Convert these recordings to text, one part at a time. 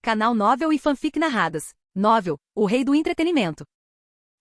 Canal Novel e Fanfic Narradas. Novel, o rei do entretenimento.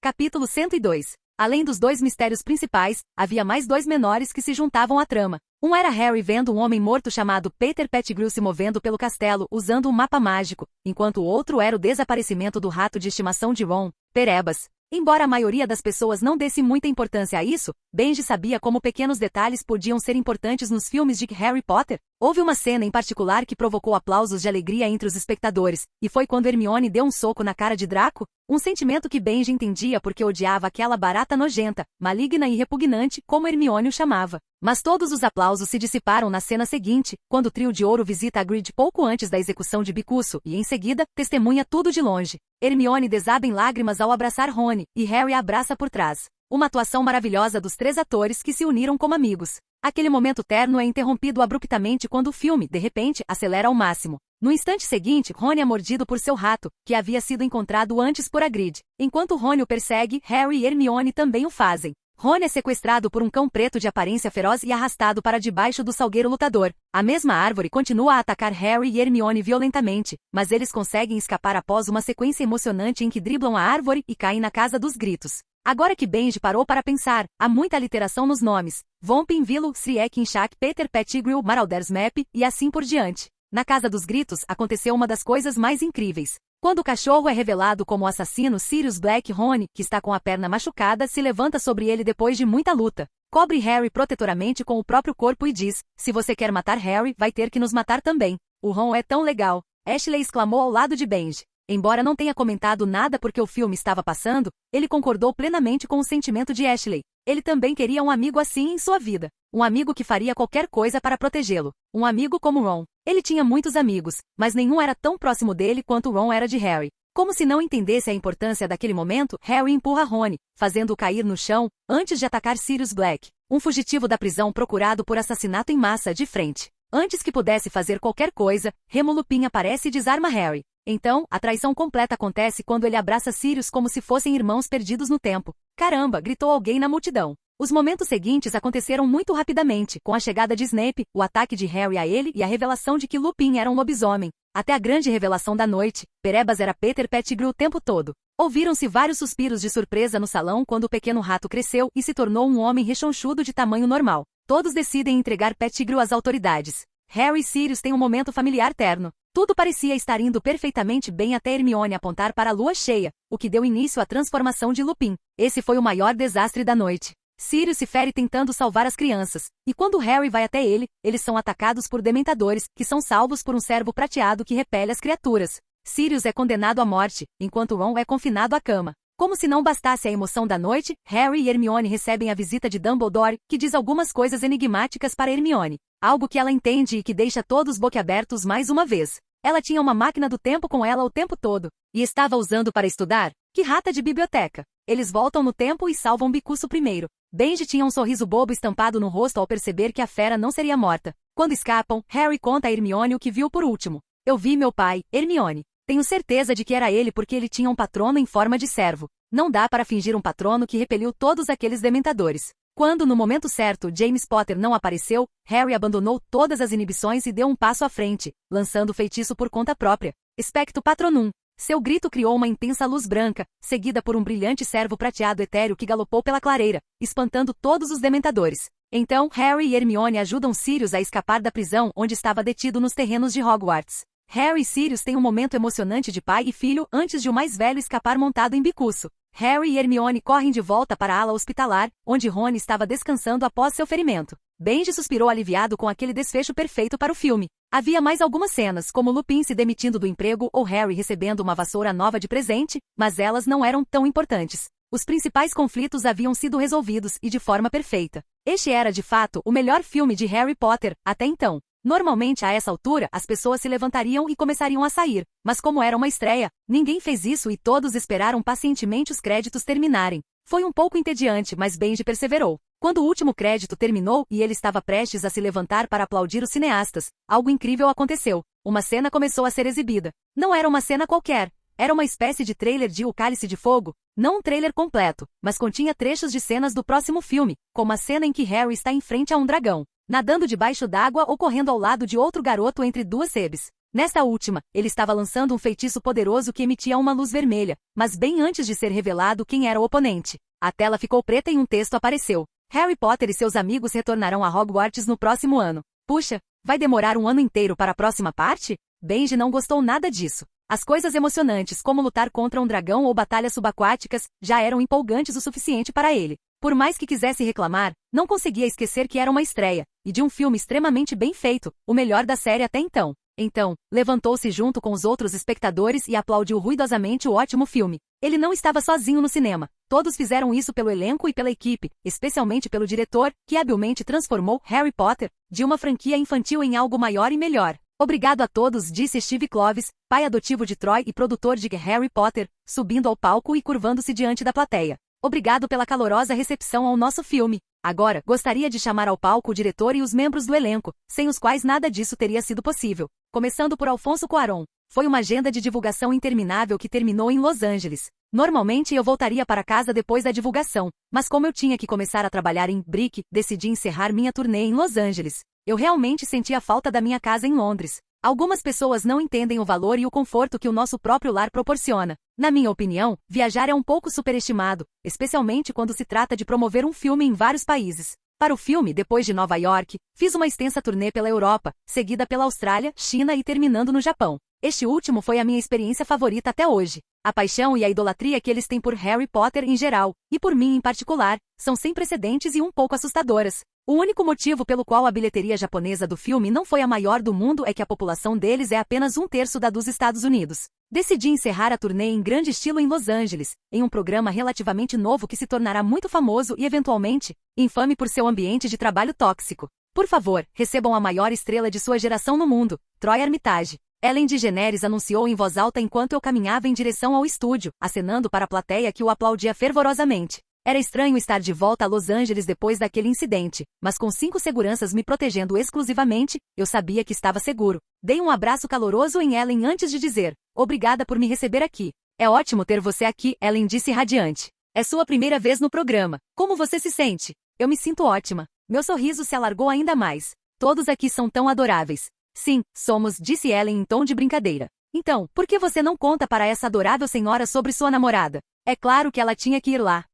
Capítulo 102. Além dos dois mistérios principais, havia mais dois menores que se juntavam à trama. Um era Harry vendo um homem morto chamado Peter Pettigrew se movendo pelo castelo usando um mapa mágico, enquanto o outro era o desaparecimento do rato de estimação de Ron, Perebas. Embora a maioria das pessoas não desse muita importância a isso, Benji sabia como pequenos detalhes podiam ser importantes nos filmes de Harry Potter. Houve uma cena em particular que provocou aplausos de alegria entre os espectadores, e foi quando Hermione deu um soco na cara de Draco, um sentimento que Benji entendia porque odiava aquela barata nojenta, maligna e repugnante, como Hermione o chamava. Mas todos os aplausos se dissiparam na cena seguinte, quando o trio de ouro visita Hagrid pouco antes da execução de Bicuço e, em seguida, testemunha tudo de longe. Hermione desaba em lágrimas ao abraçar Rony, e Harry a abraça por trás. Uma atuação maravilhosa dos três atores que se uniram como amigos. Aquele momento terno é interrompido abruptamente quando o filme, de repente, acelera ao máximo. No instante seguinte, Rony é mordido por seu rato, que havia sido encontrado antes por Hagrid. Enquanto Rony o persegue, Harry e Hermione também o fazem. Rony é sequestrado por um cão preto de aparência feroz e arrastado para debaixo do salgueiro lutador. A mesma árvore continua a atacar Harry e Hermione violentamente, mas eles conseguem escapar após uma sequência emocionante em que driblam a árvore e caem na Casa dos Gritos. Agora que Benji parou para pensar, há muita aliteração nos nomes. Vompin, Vilo, Sriek, Inchak, Peter Pettigrew, Marauders Map, e assim por diante. Na Casa dos Gritos, aconteceu uma das coisas mais incríveis. Quando o cachorro é revelado como o assassino Sirius Black, Rony, que está com a perna machucada, se levanta sobre ele depois de muita luta. Cobre Harry protetoramente com o próprio corpo e diz, se você quer matar Harry, vai ter que nos matar também. O Ron é tão legal. Ashley exclamou ao lado de Benji. Embora não tenha comentado nada porque o filme estava passando, ele concordou plenamente com o sentimento de Ashley. Ele também queria um amigo assim em sua vida. Um amigo que faria qualquer coisa para protegê-lo. Um amigo como Ron. Ele tinha muitos amigos, mas nenhum era tão próximo dele quanto Ron era de Harry. Como se não entendesse a importância daquele momento, Harry empurra Rony, fazendo-o cair no chão, antes de atacar Sirius Black, um fugitivo da prisão procurado por assassinato em massa de frente. Antes que pudesse fazer qualquer coisa, Remo Lupin aparece e desarma Harry. Então, a traição completa acontece quando ele abraça Sirius como se fossem irmãos perdidos no tempo. Caramba, gritou alguém na multidão. Os momentos seguintes aconteceram muito rapidamente, com a chegada de Snape, o ataque de Harry a ele e a revelação de que Lupin era um lobisomem. Até a grande revelação da noite, Perebas era Peter Pettigrew o tempo todo. Ouviram-se vários suspiros de surpresa no salão quando o pequeno rato cresceu e se tornou um homem rechonchudo de tamanho normal. Todos decidem entregar Pettigrew às autoridades. Harry e Sirius têm um momento familiar terno. Tudo parecia estar indo perfeitamente bem até Hermione apontar para a lua cheia, o que deu início à transformação de Lupin. Esse foi o maior desastre da noite. Sirius se fere tentando salvar as crianças, e quando Harry vai até ele, eles são atacados por dementadores, que são salvos por um cervo prateado que repele as criaturas. Sirius é condenado à morte, enquanto Ron é confinado à cama. Como se não bastasse a emoção da noite, Harry e Hermione recebem a visita de Dumbledore, que diz algumas coisas enigmáticas para Hermione. Algo que ela entende e que deixa todos boquiabertos mais uma vez. Ela tinha uma máquina do tempo com ela o tempo todo, e estava usando para estudar? Que rata de biblioteca! Eles voltam no tempo e salvam Bicuço primeiro. Benji tinha um sorriso bobo estampado no rosto ao perceber que a fera não seria morta. Quando escapam, Harry conta a Hermione o que viu por último. Eu vi meu pai, Hermione. Tenho certeza de que era ele porque ele tinha um patrono em forma de servo. Não dá para fingir um patrono que repeliu todos aqueles dementadores. Quando, no momento certo, James Potter não apareceu, Harry abandonou todas as inibições e deu um passo à frente, lançando o feitiço por conta própria. Expecto Patronum. Seu grito criou uma intensa luz branca, seguida por um brilhante cervo prateado etéreo que galopou pela clareira, espantando todos os dementadores. Então, Harry e Hermione ajudam Sirius a escapar da prisão onde estava detido nos terrenos de Hogwarts. Harry e Sirius têm um momento emocionante de pai e filho antes de o mais velho escapar montado em Bicuço. Harry e Hermione correm de volta para a ala hospitalar, onde Rony estava descansando após seu ferimento. Benji suspirou aliviado com aquele desfecho perfeito para o filme. Havia mais algumas cenas, como Lupin se demitindo do emprego ou Harry recebendo uma vassoura nova de presente, mas elas não eram tão importantes. Os principais conflitos haviam sido resolvidos e de forma perfeita. Este era, de fato, o melhor filme de Harry Potter, até então. Normalmente, a essa altura, as pessoas se levantariam e começariam a sair, mas como era uma estreia, ninguém fez isso e todos esperaram pacientemente os créditos terminarem. Foi um pouco entediante, mas Benji perseverou. Quando o último crédito terminou e ele estava prestes a se levantar para aplaudir os cineastas, algo incrível aconteceu. Uma cena começou a ser exibida. Não era uma cena qualquer. Era uma espécie de trailer de O Cálice de Fogo, não um trailer completo, mas continha trechos de cenas do próximo filme, como a cena em que Harry está em frente a um dragão, nadando debaixo d'água ou correndo ao lado de outro garoto entre duas sebes. Nesta última, ele estava lançando um feitiço poderoso que emitia uma luz vermelha, mas bem antes de ser revelado quem era o oponente, a tela ficou preta e um texto apareceu. Harry Potter e seus amigos retornarão a Hogwarts no próximo ano. Puxa, vai demorar um ano inteiro para a próxima parte? Benji não gostou nada disso. As coisas emocionantes como lutar contra um dragão ou batalhas subaquáticas já eram empolgantes o suficiente para ele. Por mais que quisesse reclamar, não conseguia esquecer que era uma estreia, e de um filme extremamente bem feito, o melhor da série até então. Então, levantou-se junto com os outros espectadores e aplaudiu ruidosamente o ótimo filme. Ele não estava sozinho no cinema. Todos fizeram isso pelo elenco e pela equipe, especialmente pelo diretor, que habilmente transformou Harry Potter de uma franquia infantil em algo maior e melhor. Obrigado a todos, disse Steve Kloves, pai adotivo de Troy e produtor de Harry Potter, subindo ao palco e curvando-se diante da plateia. Obrigado pela calorosa recepção ao nosso filme. Agora, gostaria de chamar ao palco o diretor e os membros do elenco, sem os quais nada disso teria sido possível. Começando por Alfonso Cuarón. Foi uma agenda de divulgação interminável que terminou em Los Angeles. Normalmente eu voltaria para casa depois da divulgação, mas como eu tinha que começar a trabalhar em Brick, decidi encerrar minha turnê em Los Angeles. Eu realmente sentia falta da minha casa em Londres. Algumas pessoas não entendem o valor e o conforto que o nosso próprio lar proporciona. Na minha opinião, viajar é um pouco superestimado, especialmente quando se trata de promover um filme em vários países. Para o filme, depois de Nova York, fiz uma extensa turnê pela Europa, seguida pela Austrália, China e terminando no Japão. Este último foi a minha experiência favorita até hoje. A paixão e a idolatria que eles têm por Harry Potter em geral, e por mim em particular, são sem precedentes e um pouco assustadoras. O único motivo pelo qual a bilheteria japonesa do filme não foi a maior do mundo é que a população deles é apenas 1/3 da dos Estados Unidos. Decidi encerrar a turnê em grande estilo em Los Angeles, em um programa relativamente novo que se tornará muito famoso e, eventualmente, infame por seu ambiente de trabalho tóxico. Por favor, recebam a maior estrela de sua geração no mundo, Troy Armitage. Ellen DeGeneres anunciou em voz alta enquanto eu caminhava em direção ao estúdio, acenando para a plateia que o aplaudia fervorosamente. Era estranho estar de volta a Los Angeles depois daquele incidente, mas com 5 seguranças me protegendo exclusivamente, eu sabia que estava seguro. Dei um abraço caloroso em Ellen antes de dizer, obrigada por me receber aqui. É ótimo ter você aqui, Ellen disse radiante. É sua primeira vez no programa. Como você se sente? Eu me sinto ótima. Meu sorriso se alargou ainda mais. Todos aqui são tão adoráveis. Sim, somos, disse Ellen em tom de brincadeira. Então, por que você não conta para essa adorável senhora sobre sua namorada? É claro que ela tinha que ir lá.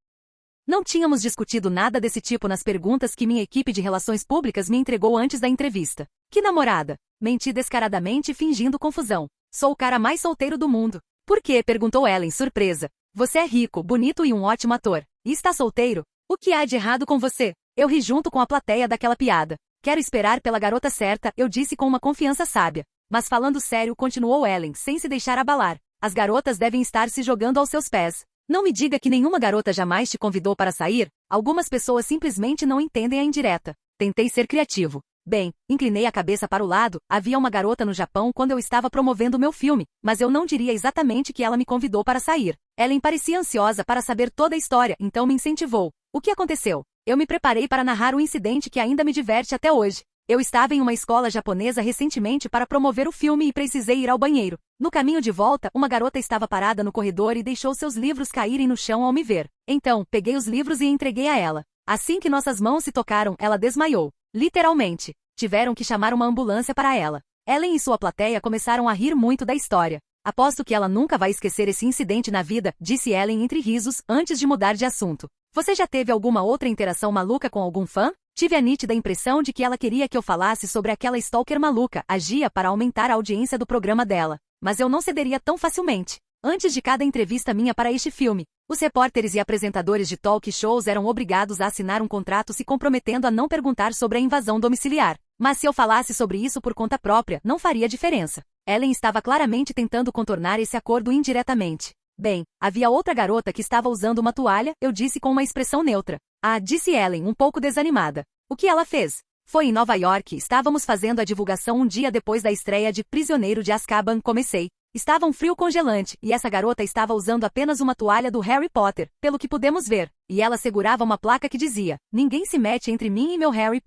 Não tínhamos discutido nada desse tipo nas perguntas que minha equipe de relações públicas me entregou antes da entrevista. Que namorada? Menti descaradamente fingindo confusão. Sou o cara mais solteiro do mundo. Por quê? Perguntou Ellen, surpresa. Você é rico, bonito e um ótimo ator. E está solteiro? O que há de errado com você? Eu ri junto com a plateia daquela piada. Quero esperar pela garota certa, eu disse com uma confiança sábia. Mas falando sério, continuou Ellen, sem se deixar abalar. As garotas devem estar se jogando aos seus pés. Não me diga que nenhuma garota jamais te convidou para sair. Algumas pessoas simplesmente não entendem a indireta. Tentei ser criativo. Bem, inclinei a cabeça para o lado, havia uma garota no Japão quando eu estava promovendo meu filme, mas eu não diria exatamente que ela me convidou para sair. Ellen parecia ansiosa para saber toda a história, então me incentivou. O que aconteceu? Eu me preparei para narrar um incidente que ainda me diverte até hoje. Eu estava em uma escola japonesa recentemente para promover o filme e precisei ir ao banheiro. No caminho de volta, uma garota estava parada no corredor e deixou seus livros caírem no chão ao me ver. Então, peguei os livros e entreguei a ela. Assim que nossas mãos se tocaram, ela desmaiou. Literalmente. Tiveram que chamar uma ambulância para ela. Ellen e sua plateia começaram a rir muito da história. Aposto que ela nunca vai esquecer esse incidente na vida, disse Ellen entre risos, antes de mudar de assunto. Você já teve alguma outra interação maluca com algum fã? Tive a nítida impressão de que ela queria que eu falasse sobre aquela stalker maluca, agia para aumentar a audiência do programa dela. Mas eu não cederia tão facilmente. Antes de cada entrevista minha para este filme, os repórteres e apresentadores de talk shows eram obrigados a assinar um contrato se comprometendo a não perguntar sobre a invasão domiciliar. Mas se eu falasse sobre isso por conta própria, não faria diferença. Ellen estava claramente tentando contornar esse acordo indiretamente. Bem, havia outra garota que estava usando uma toalha, eu disse com uma expressão neutra. Ah, disse Ellen, um pouco desanimada. O que ela fez? Foi em Nova York, estávamos fazendo a divulgação um dia depois da estreia de Prisioneiro de Azkaban, comecei. Estava um frio congelante, e essa garota estava usando apenas uma toalha do Harry Potter, pelo que pudemos ver. E ela segurava uma placa que dizia, ninguém se mete entre mim e meu Harry.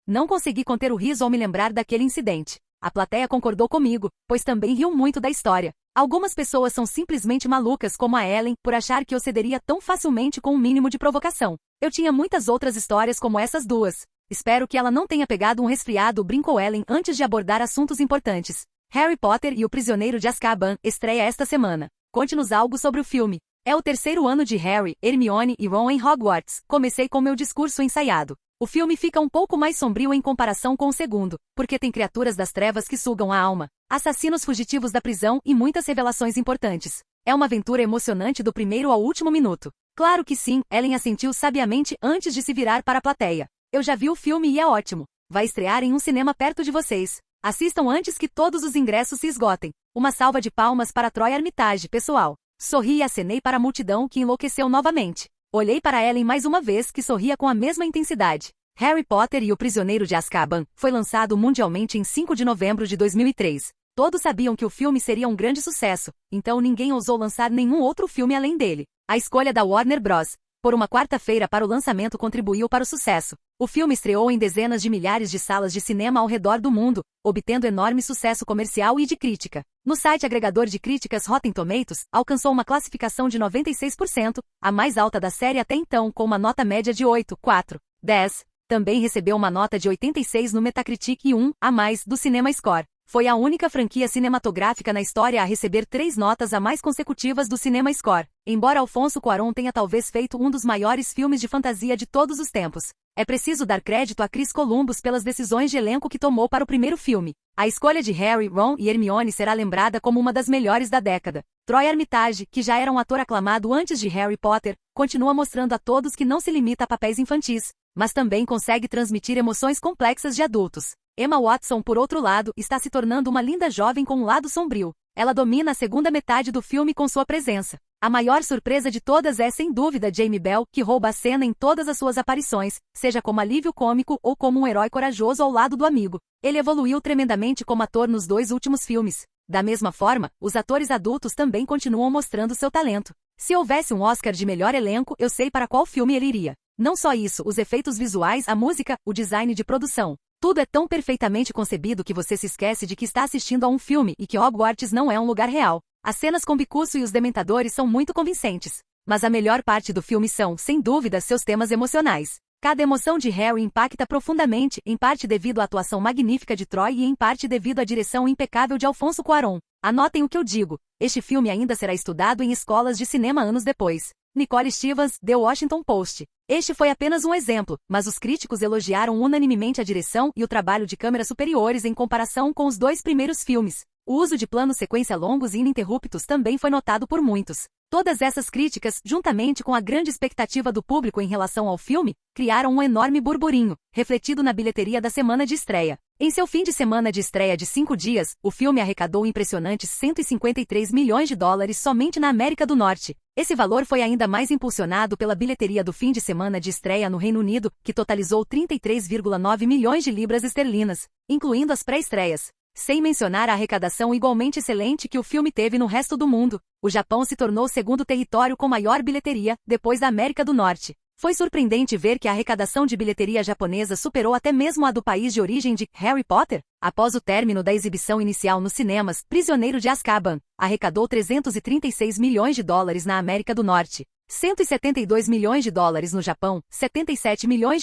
Não consegui conter o riso ao me lembrar daquele incidente. A plateia concordou comigo, pois também riu muito da história. Algumas pessoas são simplesmente malucas como a Ellen, por achar que eu cederia tão facilmente com um mínimo de provocação. Eu tinha muitas outras histórias como essas duas. Espero que ela não tenha pegado um resfriado, brincou Ellen antes de abordar assuntos importantes. Harry Potter e o Prisioneiro de Azkaban estreia esta semana. Conte-nos algo sobre o filme. É o terceiro ano de Harry, Hermione e Ron em Hogwarts. Comecei com meu discurso ensaiado. O filme fica um pouco mais sombrio em comparação com o segundo, porque tem criaturas das trevas que sugam a alma, assassinos fugitivos da prisão e muitas revelações importantes. É uma aventura emocionante do primeiro ao último minuto. Claro que sim, Ellen assentiu sabiamente antes de se virar para a plateia. Eu já vi o filme e é ótimo. Vai estrear em um cinema perto de vocês. Assistam antes que todos os ingressos se esgotem. Uma salva de palmas para Troy Armitage, pessoal. Sorri e acenei para a multidão que enlouqueceu novamente. Olhei para Ellen mais uma vez que sorria com a mesma intensidade. Harry Potter e o Prisioneiro de Azkaban foi lançado mundialmente em 5 de novembro de 2003. Todos sabiam que o filme seria um grande sucesso, então ninguém ousou lançar nenhum outro filme além dele. A escolha da Warner Bros. Por uma quarta-feira para o lançamento contribuiu para o sucesso. O filme estreou em dezenas de milhares de salas de cinema ao redor do mundo, obtendo enorme sucesso comercial e de crítica. No site agregador de críticas Rotten Tomatoes, alcançou uma classificação de 96%, a mais alta da série até então, com uma nota média de 8,4/10. Também recebeu uma nota de 86 no Metacritic e 1 a mais do Cinema Score. Foi a única franquia cinematográfica na história a receber 3 notas a mais consecutivas do Cinema Score, embora Alfonso Cuarón tenha talvez feito um dos maiores filmes de fantasia de todos os tempos. É preciso dar crédito a Chris Columbus pelas decisões de elenco que tomou para o primeiro filme. A escolha de Harry, Ron e Hermione será lembrada como uma das melhores da década. Troy Armitage, que já era um ator aclamado antes de Harry Potter, continua mostrando a todos que não se limita a papéis infantis, mas também consegue transmitir emoções complexas de adultos. Emma Watson, por outro lado, está se tornando uma linda jovem com um lado sombrio. Ela domina a segunda metade do filme com sua presença. A maior surpresa de todas é, sem dúvida, Jamie Bell, que rouba a cena em todas as suas aparições, seja como alívio cômico ou como um herói corajoso ao lado do amigo. Ele evoluiu tremendamente como ator nos 2 últimos filmes. Da mesma forma, os atores adultos também continuam mostrando seu talento. Se houvesse um Oscar de melhor elenco, eu sei para qual filme ele iria. Não só isso, os efeitos visuais, a música, o design de produção. Tudo é tão perfeitamente concebido que você se esquece de que está assistindo a um filme e que Hogwarts não é um lugar real. As cenas com Bicuço e os Dementadores são muito convincentes. Mas a melhor parte do filme são, sem dúvida, seus temas emocionais. Cada emoção de Harry impacta profundamente, em parte devido à atuação magnífica de Troy e em parte devido à direção impecável de Alfonso Cuarón. Anotem o que eu digo. Este filme ainda será estudado em escolas de cinema anos depois. Nicole Stevens, The Washington Post. Este foi apenas um exemplo, mas os críticos elogiaram unanimemente a direção e o trabalho de câmeras superiores em comparação com os 2 primeiros filmes. O uso de planos sequência longos e ininterruptos também foi notado por muitos. Todas essas críticas, juntamente com a grande expectativa do público em relação ao filme, criaram um enorme burburinho, refletido na bilheteria da semana de estreia. Em seu fim de semana de estreia de 5 dias, o filme arrecadou impressionantes $153 milhões somente na América do Norte. Esse valor foi ainda mais impulsionado pela bilheteria do fim de semana de estreia no Reino Unido, que totalizou 33,9 milhões de libras esterlinas, incluindo as pré-estreias. Sem mencionar a arrecadação igualmente excelente que o filme teve no resto do mundo, o Japão se tornou o segundo território com maior bilheteria, depois da América do Norte. Foi surpreendente ver que a arrecadação de bilheteria japonesa superou até mesmo a do país de origem de Harry Potter. Após o término da exibição inicial nos cinemas, Prisioneiro de Azkaban arrecadou $336 milhões na América do Norte, $172 milhões no Japão, $77 milhões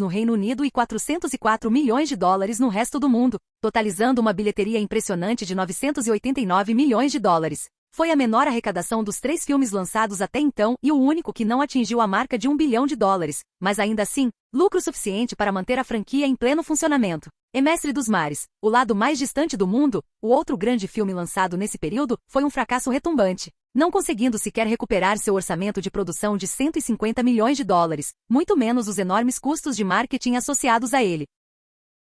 no Reino Unido e $404 milhões no resto do mundo, totalizando uma bilheteria impressionante de $989 milhões. Foi a menor arrecadação dos 3 filmes lançados até então e o único que não atingiu a marca de $1 bilhão, mas ainda assim, lucro suficiente para manter a franquia em pleno funcionamento. E Mestre dos Mares, O Lado Mais Distante do Mundo, o outro grande filme lançado nesse período, foi um fracasso retumbante, não conseguindo sequer recuperar seu orçamento de produção de $150 milhões, muito menos os enormes custos de marketing associados a ele.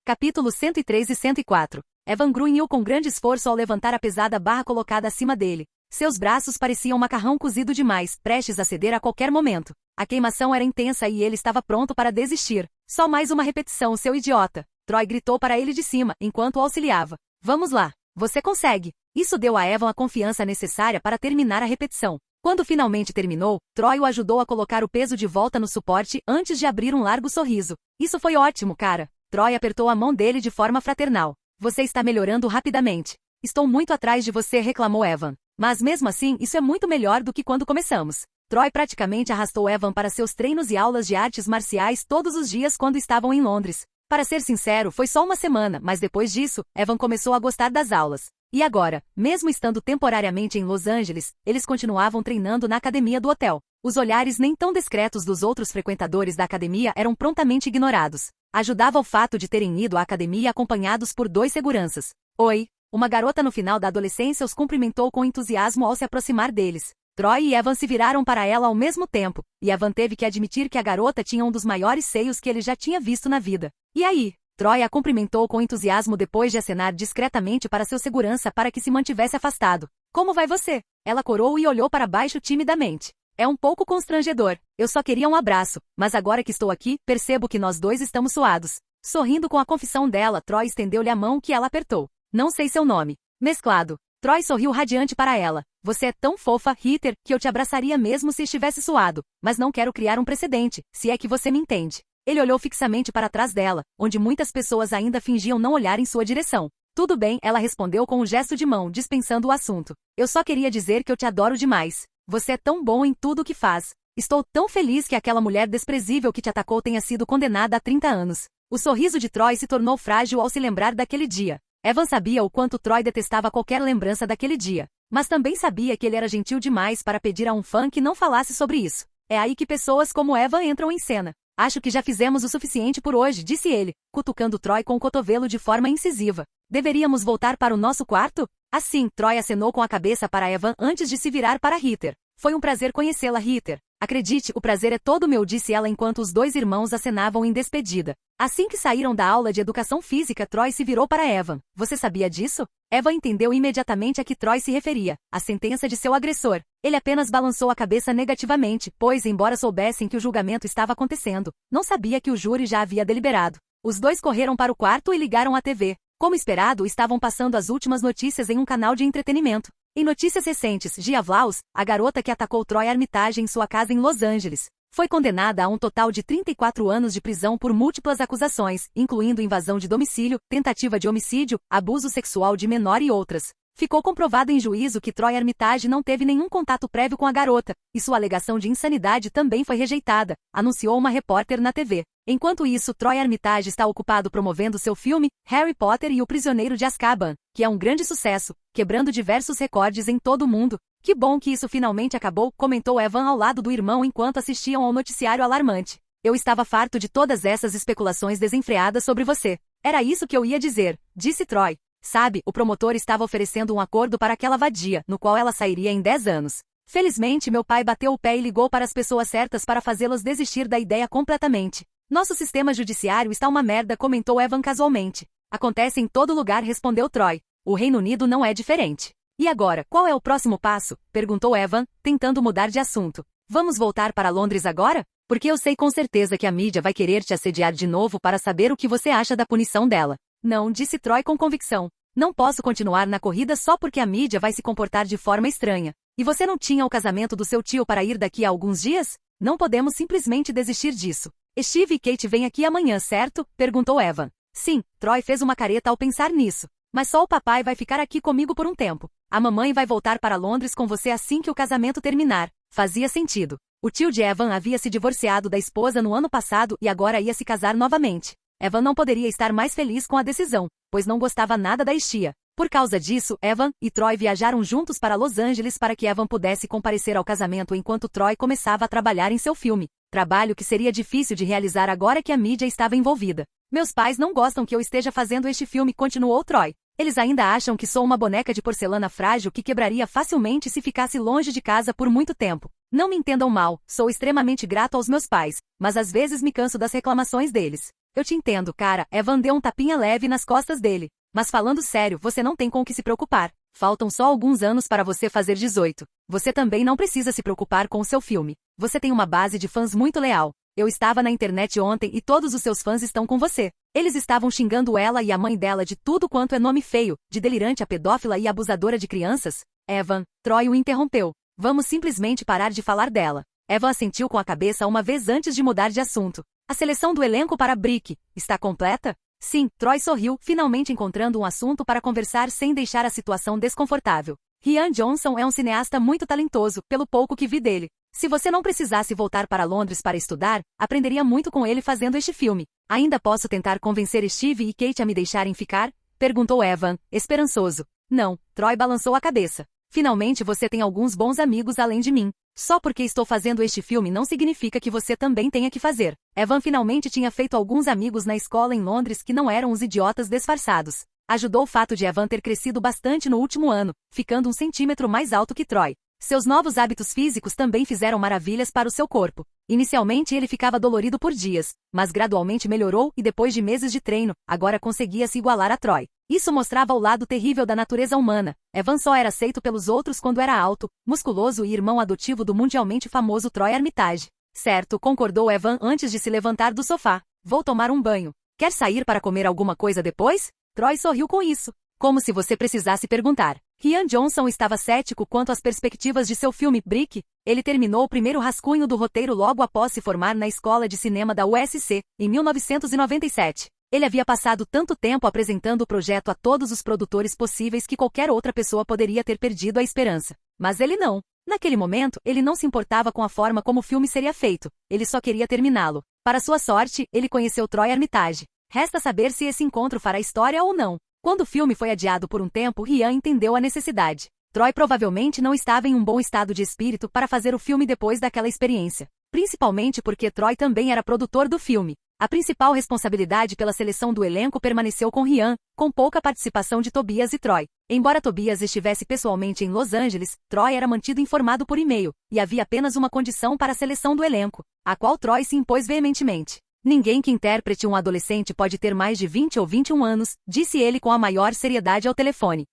Capítulo 103 e 104. Evan grunhiu com grande esforço ao levantar a pesada barra colocada acima dele. Seus braços pareciam macarrão cozido demais, prestes a ceder a qualquer momento. A queimação era intensa e ele estava pronto para desistir. Só mais uma repetição, seu idiota. Troy gritou para ele de cima, enquanto o auxiliava. Vamos lá. Você consegue. Isso deu a Evan a confiança necessária para terminar a repetição. Quando finalmente terminou, Troy o ajudou a colocar o peso de volta no suporte antes de abrir um largo sorriso. Isso foi ótimo, cara. Troy apertou a mão dele de forma fraternal. Você está melhorando rapidamente. Estou muito atrás de você, reclamou Evan. Mas mesmo assim, isso é muito melhor do que quando começamos. Troy praticamente arrastou Evan para seus treinos e aulas de artes marciais todos os dias quando estavam em Londres. Para ser sincero, foi só uma semana, mas depois disso, Evan começou a gostar das aulas. E agora, mesmo estando temporariamente em Los Angeles, eles continuavam treinando na academia do hotel. Os olhares nem tão discretos dos outros frequentadores da academia eram prontamente ignorados. Ajudava o fato de terem ido à academia acompanhados por 2 seguranças. Oi! Uma garota no final da adolescência os cumprimentou com entusiasmo ao se aproximar deles. Troy e Evan se viraram para ela ao mesmo tempo, e Evan teve que admitir que a garota tinha um dos maiores seios que ele já tinha visto na vida. E aí? Troy a cumprimentou com entusiasmo depois de acenar discretamente para seu segurança para que se mantivesse afastado. Como vai você? Ela corou e olhou para baixo timidamente. É um pouco constrangedor. Eu só queria um abraço, mas agora que estou aqui, percebo que nós 2 estamos suados. Sorrindo com a confissão dela, Troy estendeu-lhe a mão que ela apertou. Não sei seu nome. Mesclado. Troy sorriu radiante para ela. Você é tão fofa, Heather, que eu te abraçaria mesmo se estivesse suado, mas não quero criar um precedente, se é que você me entende. Ele olhou fixamente para trás dela, onde muitas pessoas ainda fingiam não olhar em sua direção. Tudo bem, ela respondeu com um gesto de mão, dispensando o assunto. Eu só queria dizer que eu te adoro demais. Você é tão bom em tudo o que faz. Estou tão feliz que aquela mulher desprezível que te atacou tenha sido condenada a 30 anos. O sorriso de Troy se tornou frágil ao se lembrar daquele dia. Evan sabia o quanto Troy detestava qualquer lembrança daquele dia, mas também sabia que ele era gentil demais para pedir a um fã que não falasse sobre isso. É aí que pessoas como Evan entram em cena. Acho que já fizemos o suficiente por hoje, disse ele, cutucando Troy com o cotovelo de forma incisiva. Deveríamos voltar para o nosso quarto? Assim, Troy acenou com a cabeça para Evan antes de se virar para Heather. Foi um prazer conhecê-la, Heather. Acredite, o prazer é todo meu, disse ela enquanto os 2 irmãos acenavam em despedida. Assim que saíram da aula de educação física, Troy se virou para Evan. Você sabia disso? Evan entendeu imediatamente a que Troy se referia, a sentença de seu agressor. Ele apenas balançou a cabeça negativamente, pois, embora soubessem que o julgamento estava acontecendo, não sabia que o júri já havia deliberado. Os 2 correram para o quarto e ligaram a TV. Como esperado, estavam passando as últimas notícias em um canal de entretenimento. Em notícias recentes, Gia Vlaus, a garota que atacou Troy Armitage em sua casa em Los Angeles, foi condenada a um total de 34 anos de prisão por múltiplas acusações, incluindo invasão de domicílio, tentativa de homicídio, abuso sexual de menor e outras. Ficou comprovado em juízo que Troy Armitage não teve nenhum contato prévio com a garota, e sua alegação de insanidade também foi rejeitada, anunciou uma repórter na TV. Enquanto isso, Troy Armitage está ocupado promovendo seu filme, Harry Potter e o Prisioneiro de Azkaban, que é um grande sucesso, quebrando diversos recordes em todo o mundo. Que bom que isso finalmente acabou, comentou Evan ao lado do irmão enquanto assistiam ao noticiário alarmante. Eu estava farto de todas essas especulações desenfreadas sobre você. Era isso que eu ia dizer, disse Troy. Sabe, o promotor estava oferecendo um acordo para aquela vadia, no qual ela sairia em 10 anos. Felizmente, meu pai bateu o pé e ligou para as pessoas certas para fazê-los desistir da ideia completamente. Nosso sistema judiciário está uma merda, comentou Evan casualmente. Acontece em todo lugar, respondeu Troy. O Reino Unido não é diferente. E agora, qual é o próximo passo? Perguntou Evan, tentando mudar de assunto. Vamos voltar para Londres agora? Porque eu sei com certeza que a mídia vai querer te assediar de novo para saber o que você acha da punição dela. Não, disse Troy com convicção. Não posso continuar na corrida só porque a mídia vai se comportar de forma estranha. E você não tinha o casamento do seu tio para ir daqui a alguns dias? Não podemos simplesmente desistir disso. Steve e Kate vêm aqui amanhã, certo? Perguntou Evan. Sim, Troy fez uma careta ao pensar nisso. Mas só o papai vai ficar aqui comigo por um tempo. A mamãe vai voltar para Londres com você assim que o casamento terminar. Fazia sentido. O tio de Evan havia se divorciado da esposa no ano passado e agora ia se casar novamente. Evan não poderia estar mais feliz com a decisão, pois não gostava nada da Estia. Por causa disso, Evan e Troy viajaram juntos para Los Angeles para que Evan pudesse comparecer ao casamento enquanto Troy começava a trabalhar em seu filme. Trabalho que seria difícil de realizar agora que a mídia estava envolvida. Meus pais não gostam que eu esteja fazendo este filme, continuou Troy. Eles ainda acham que sou uma boneca de porcelana frágil que quebraria facilmente se ficasse longe de casa por muito tempo. Não me entendam mal, sou extremamente grato aos meus pais, mas às vezes me canso das reclamações deles. Eu te entendo, cara, Evan deu um tapinha leve nas costas dele. Mas falando sério, você não tem com o que se preocupar. Faltam só alguns anos para você fazer 18. Você também não precisa se preocupar com o seu filme. Você tem uma base de fãs muito leal. Eu estava na internet ontem e todos os seus fãs estão com você. Eles estavam xingando ela e a mãe dela de tudo quanto é nome feio, de delirante a pedófila e abusadora de crianças. Evan, Troy o interrompeu. Vamos simplesmente parar de falar dela. Evan assentiu com a cabeça uma vez antes de mudar de assunto. A seleção do elenco para Brick está completa? Sim, Troy sorriu, finalmente encontrando um assunto para conversar sem deixar a situação desconfortável. Rian Johnson é um cineasta muito talentoso, pelo pouco que vi dele. Se você não precisasse voltar para Londres para estudar, aprenderia muito com ele fazendo este filme. Ainda posso tentar convencer Steve e Kate a me deixarem ficar? Perguntou Evan, esperançoso. Não, Troy balançou a cabeça. Finalmente você tem alguns bons amigos além de mim. Só porque estou fazendo este filme não significa que você também tenha que fazer. Evan finalmente tinha feito alguns amigos na escola em Londres que não eram os idiotas disfarçados. Ajudou o fato de Evan ter crescido bastante no último ano, ficando 1 centímetro mais alto que Troy. Seus novos hábitos físicos também fizeram maravilhas para o seu corpo. Inicialmente ele ficava dolorido por dias, mas gradualmente melhorou e depois de meses de treino, agora conseguia se igualar a Troy. Isso mostrava o lado terrível da natureza humana. Evan só era aceito pelos outros quando era alto, musculoso e irmão adotivo do mundialmente famoso Troy Armitage. Certo, concordou Evan antes de se levantar do sofá. Vou tomar um banho. Quer sair para comer alguma coisa depois? Troy sorriu com isso. Como se você precisasse perguntar. Rian Johnson estava cético quanto às perspectivas de seu filme Brick. Ele terminou o primeiro rascunho do roteiro logo após se formar na escola de cinema da USC, em 1997. Ele havia passado tanto tempo apresentando o projeto a todos os produtores possíveis que qualquer outra pessoa poderia ter perdido a esperança. Mas ele não. Naquele momento, ele não se importava com a forma como o filme seria feito. Ele só queria terminá-lo. Para sua sorte, ele conheceu Troy Armitage. Resta saber se esse encontro fará história ou não. Quando o filme foi adiado por um tempo, Rian entendeu a necessidade. Troy provavelmente não estava em um bom estado de espírito para fazer o filme depois daquela experiência. Principalmente porque Troy também era produtor do filme. A principal responsabilidade pela seleção do elenco permaneceu com Rian, com pouca participação de Tobias e Troy. Embora Tobias estivesse pessoalmente em Los Angeles, Troy era mantido informado por e-mail, e havia apenas uma condição para a seleção do elenco, a qual Troy se impôs veementemente. Ninguém que interprete um adolescente pode ter mais de 20 ou 21 anos, disse ele com a maior seriedade ao telefone.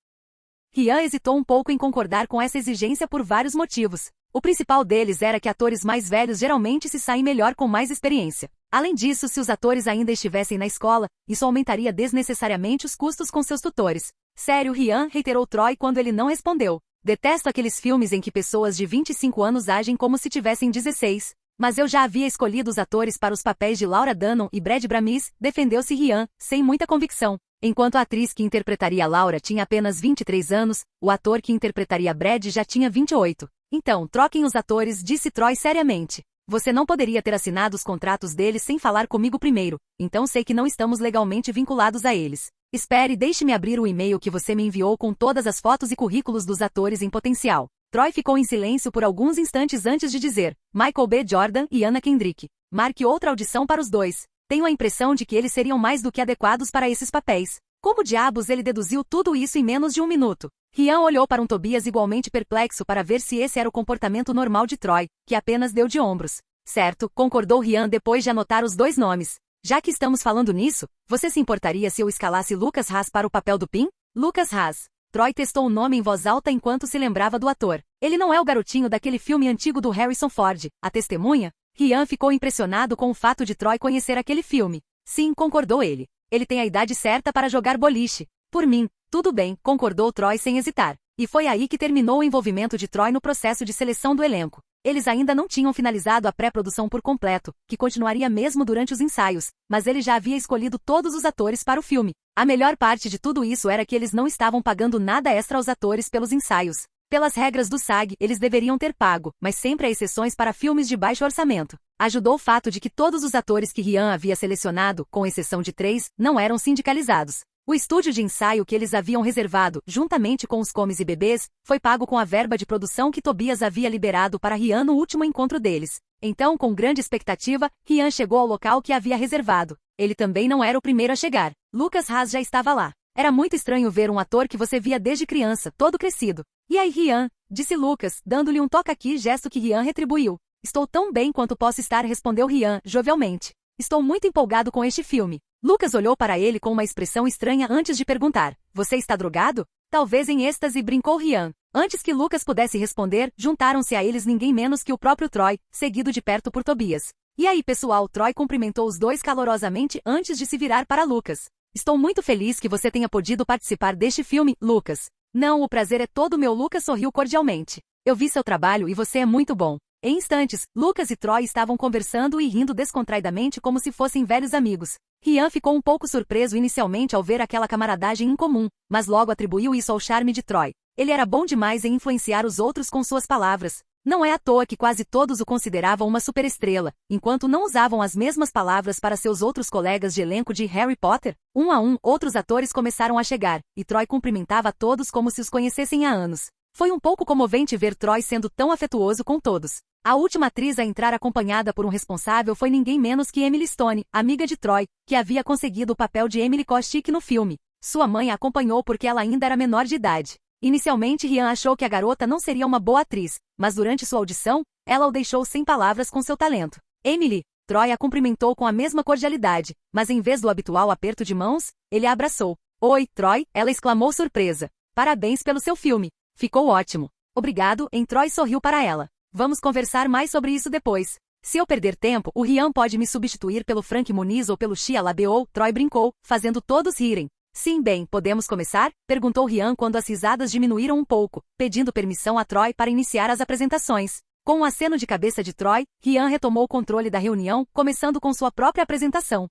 Rian hesitou um pouco em concordar com essa exigência por vários motivos. O principal deles era que atores mais velhos geralmente se saem melhor com mais experiência. Além disso, se os atores ainda estivessem na escola, isso aumentaria desnecessariamente os custos com seus tutores. Sério, Rian, reiterou Troy quando ele não respondeu. Detesto aqueles filmes em que pessoas de 25 anos agem como se tivessem 16. Mas eu já havia escolhido os atores para os papéis de Laura Dunham e Brad Bramis, defendeu-se Rian, sem muita convicção. Enquanto a atriz que interpretaria Laura tinha apenas 23 anos, o ator que interpretaria Brad já tinha 28. Então, troquem os atores, disse Troy seriamente. Você não poderia ter assinado os contratos deles sem falar comigo primeiro, então sei que não estamos legalmente vinculados a eles. Espere e deixe-me abrir o e-mail que você me enviou com todas as fotos e currículos dos atores em potencial. Troy ficou em silêncio por alguns instantes antes de dizer, Michael B. Jordan e Anna Kendrick. Marque outra audição para os dois. Tenho a impressão de que eles seriam mais do que adequados para esses papéis. Como diabos ele deduziu tudo isso em menos de 1 minuto? Rian olhou para um Tobias igualmente perplexo para ver se esse era o comportamento normal de Troy, que apenas deu de ombros. Certo, concordou Rian depois de anotar os dois nomes. Já que estamos falando nisso, você se importaria se eu escalasse Lucas Haas para o papel do Pin? Lucas Haas. Troy testou o nome em voz alta enquanto se lembrava do ator. Ele não é o garotinho daquele filme antigo do Harrison Ford, A Testemunha? Rian ficou impressionado com o fato de Troy conhecer aquele filme. Sim, concordou ele. Ele tem a idade certa para jogar boliche. Por mim, tudo bem, concordou Troy sem hesitar. E foi aí que terminou o envolvimento de Troy no processo de seleção do elenco. Eles ainda não tinham finalizado a pré-produção por completo, que continuaria mesmo durante os ensaios, mas ele já havia escolhido todos os atores para o filme. A melhor parte de tudo isso era que eles não estavam pagando nada extra aos atores pelos ensaios. Pelas regras do SAG, eles deveriam ter pago, mas sempre há exceções para filmes de baixo orçamento. Ajudou o fato de que todos os atores que Rian havia selecionado, com exceção de 3, não eram sindicalizados. O estúdio de ensaio que eles haviam reservado, juntamente com os comes e bebês, foi pago com a verba de produção que Tobias havia liberado para Rian no último encontro deles. Então, com grande expectativa, Rian chegou ao local que havia reservado. Ele também não era o primeiro a chegar. Lucas Haas já estava lá. Era muito estranho ver um ator que você via desde criança, todo crescido. E aí, Rian? Disse Lucas, dando-lhe um toque aqui, gesto que Rian retribuiu. Estou tão bem quanto posso estar, respondeu Rian, jovialmente. Estou muito empolgado com este filme. Lucas olhou para ele com uma expressão estranha antes de perguntar, você está drogado? Talvez em êxtase, brincou Rian. Antes que Lucas pudesse responder, juntaram-se a eles ninguém menos que o próprio Troy, seguido de perto por Tobias. E aí, pessoal? Troy cumprimentou os dois calorosamente antes de se virar para Lucas. Estou muito feliz que você tenha podido participar deste filme, Lucas. Não, o prazer é todo meu. Lucas sorriu cordialmente. Eu vi seu trabalho e você é muito bom. Em instantes, Lucas e Troy estavam conversando e rindo descontraidamente como se fossem velhos amigos. Rian ficou um pouco surpreso inicialmente ao ver aquela camaradagem incomum, mas logo atribuiu isso ao charme de Troy. Ele era bom demais em influenciar os outros com suas palavras. Não é à toa que quase todos o consideravam uma superestrela, enquanto não usavam as mesmas palavras para seus outros colegas de elenco de Harry Potter. Um a um, outros atores começaram a chegar, e Troy cumprimentava a todos como se os conhecessem há anos. Foi um pouco comovente ver Troy sendo tão afetuoso com todos. A última atriz a entrar acompanhada por um responsável foi ninguém menos que Emily Stone, amiga de Troy, que havia conseguido o papel de Emily Kostick no filme. Sua mãe a acompanhou porque ela ainda era menor de idade. Inicialmente Ryan achou que a garota não seria uma boa atriz, mas durante sua audição, ela o deixou sem palavras com seu talento. Emily, Troy a cumprimentou com a mesma cordialidade, mas em vez do habitual aperto de mãos, ele a abraçou. Oi, Troy, ela exclamou surpresa. Parabéns pelo seu filme. Ficou ótimo. Obrigado, Troy sorriu para ela. Vamos conversar mais sobre isso depois. Se eu perder tempo, o Ryan pode me substituir pelo Frank Muniz ou pelo Shia LaBeouf, Troy brincou, fazendo todos rirem. Sim, bem, podemos começar? Perguntou Ryan quando as risadas diminuíram um pouco, pedindo permissão a Troy para iniciar as apresentações. Com um aceno de cabeça de Troy, Ryan retomou o controle da reunião, começando com sua própria apresentação.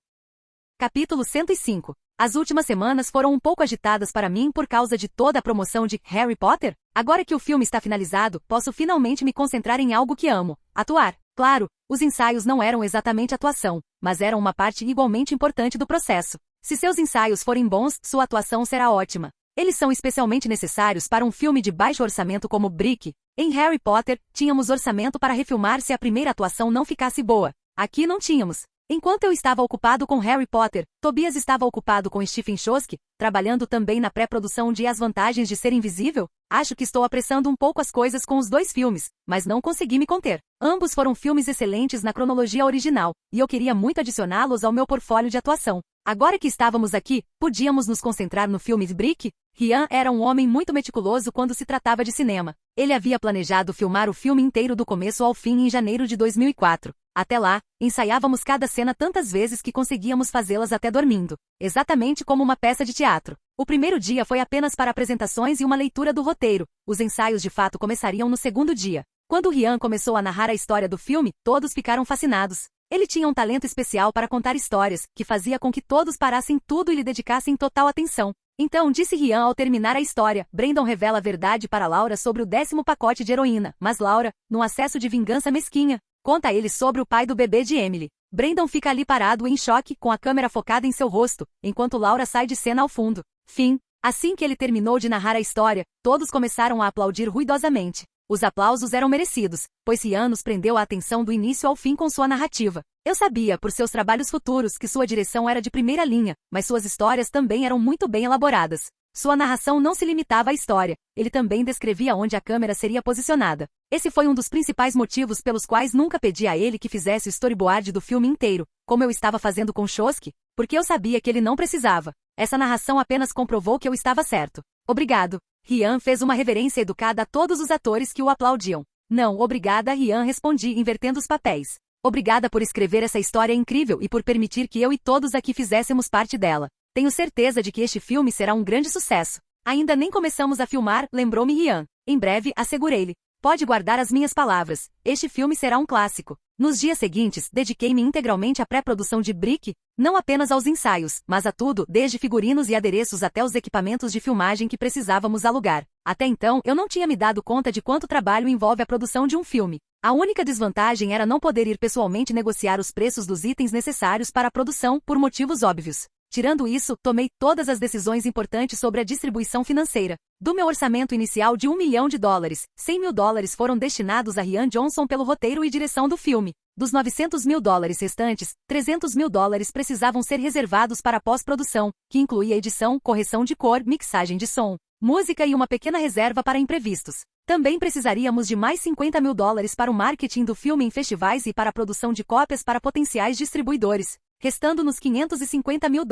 Capítulo 105. As últimas semanas foram um pouco agitadas para mim por causa de toda a promoção de Harry Potter. Agora que o filme está finalizado, posso finalmente me concentrar em algo que amo: atuar. Claro, os ensaios não eram exatamente atuação, mas eram uma parte igualmente importante do processo. Se seus ensaios forem bons, sua atuação será ótima. Eles são especialmente necessários para um filme de baixo orçamento como Brick. Em Harry Potter, tínhamos orçamento para refilmar se a primeira atuação não ficasse boa. Aqui não tínhamos. Enquanto eu estava ocupado com Harry Potter, Tobias estava ocupado com Stephen Chbosky, trabalhando também na pré-produção de As Vantagens de Ser Invisível. Acho que estou apressando um pouco as coisas com os dois filmes, mas não consegui me conter. Ambos foram filmes excelentes na cronologia original, e eu queria muito adicioná-los ao meu portfólio de atuação. Agora que estávamos aqui, podíamos nos concentrar no filme Brick? Ryan era um homem muito meticuloso quando se tratava de cinema. Ele havia planejado filmar o filme inteiro do começo ao fim em janeiro de 2004. Até lá, ensaiávamos cada cena tantas vezes que conseguíamos fazê-las até dormindo. Exatamente como uma peça de teatro. O primeiro dia foi apenas para apresentações e uma leitura do roteiro. Os ensaios de fato começariam no segundo dia. Quando Ryan começou a narrar a história do filme, todos ficaram fascinados. Ele tinha um talento especial para contar histórias, que fazia com que todos parassem tudo e lhe dedicassem total atenção. Então, disse Ryan ao terminar a história, Brandon revela a verdade para Laura sobre o 10º pacote de heroína, mas Laura, num acesso de vingança mesquinha, conta a ele sobre o pai do bebê de Emily. Brandon fica ali parado em choque, com a câmera focada em seu rosto, enquanto Laura sai de cena ao fundo. Fim. Assim que ele terminou de narrar a história, todos começaram a aplaudir ruidosamente. Os aplausos eram merecidos, pois Ryan nos prendeu a atenção do início ao fim com sua narrativa. Eu sabia, por seus trabalhos futuros, que sua direção era de primeira linha, mas suas histórias também eram muito bem elaboradas. Sua narração não se limitava à história, ele também descrevia onde a câmera seria posicionada. Esse foi um dos principais motivos pelos quais nunca pedi a ele que fizesse o storyboard do filme inteiro, como eu estava fazendo com Chbosky, porque eu sabia que ele não precisava. Essa narração apenas comprovou que eu estava certo. Obrigado. Ryan fez uma reverência educada a todos os atores que o aplaudiam. Não, obrigada, Ryan, respondi, invertendo os papéis. Obrigada por escrever essa história incrível e por permitir que eu e todos aqui fizéssemos parte dela. Tenho certeza de que este filme será um grande sucesso. Ainda nem começamos a filmar, lembrou-me Ryan. Em breve, assegurei-lhe. Pode guardar as minhas palavras. Este filme será um clássico. Nos dias seguintes, dediquei-me integralmente à pré-produção de Brick, não apenas aos ensaios, mas a tudo, desde figurinos e adereços até os equipamentos de filmagem que precisávamos alugar. Até então, eu não tinha me dado conta de quanto trabalho envolve a produção de um filme. A única desvantagem era não poder ir pessoalmente negociar os preços dos itens necessários para a produção, por motivos óbvios. Tirando isso, tomei todas as decisões importantes sobre a distribuição financeira. Do meu orçamento inicial de $1 milhão, $100 mil foram destinados a Rian Johnson pelo roteiro e direção do filme. Dos $900 mil restantes, $300 mil precisavam ser reservados para a pós-produção, que incluía edição, correção de cor, mixagem de som, música e uma pequena reserva para imprevistos. Também precisaríamos de mais $50 mil para o marketing do filme em festivais e para a produção de cópias para potenciais distribuidores, restando-nos $550 mil.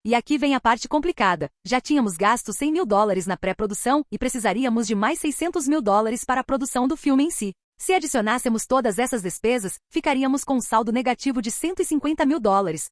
E aqui vem a parte complicada. Já tínhamos gasto $100 mil na pré-produção e precisaríamos de mais $600 mil para a produção do filme em si. Se adicionássemos todas essas despesas, ficaríamos com um saldo negativo de $150 mil,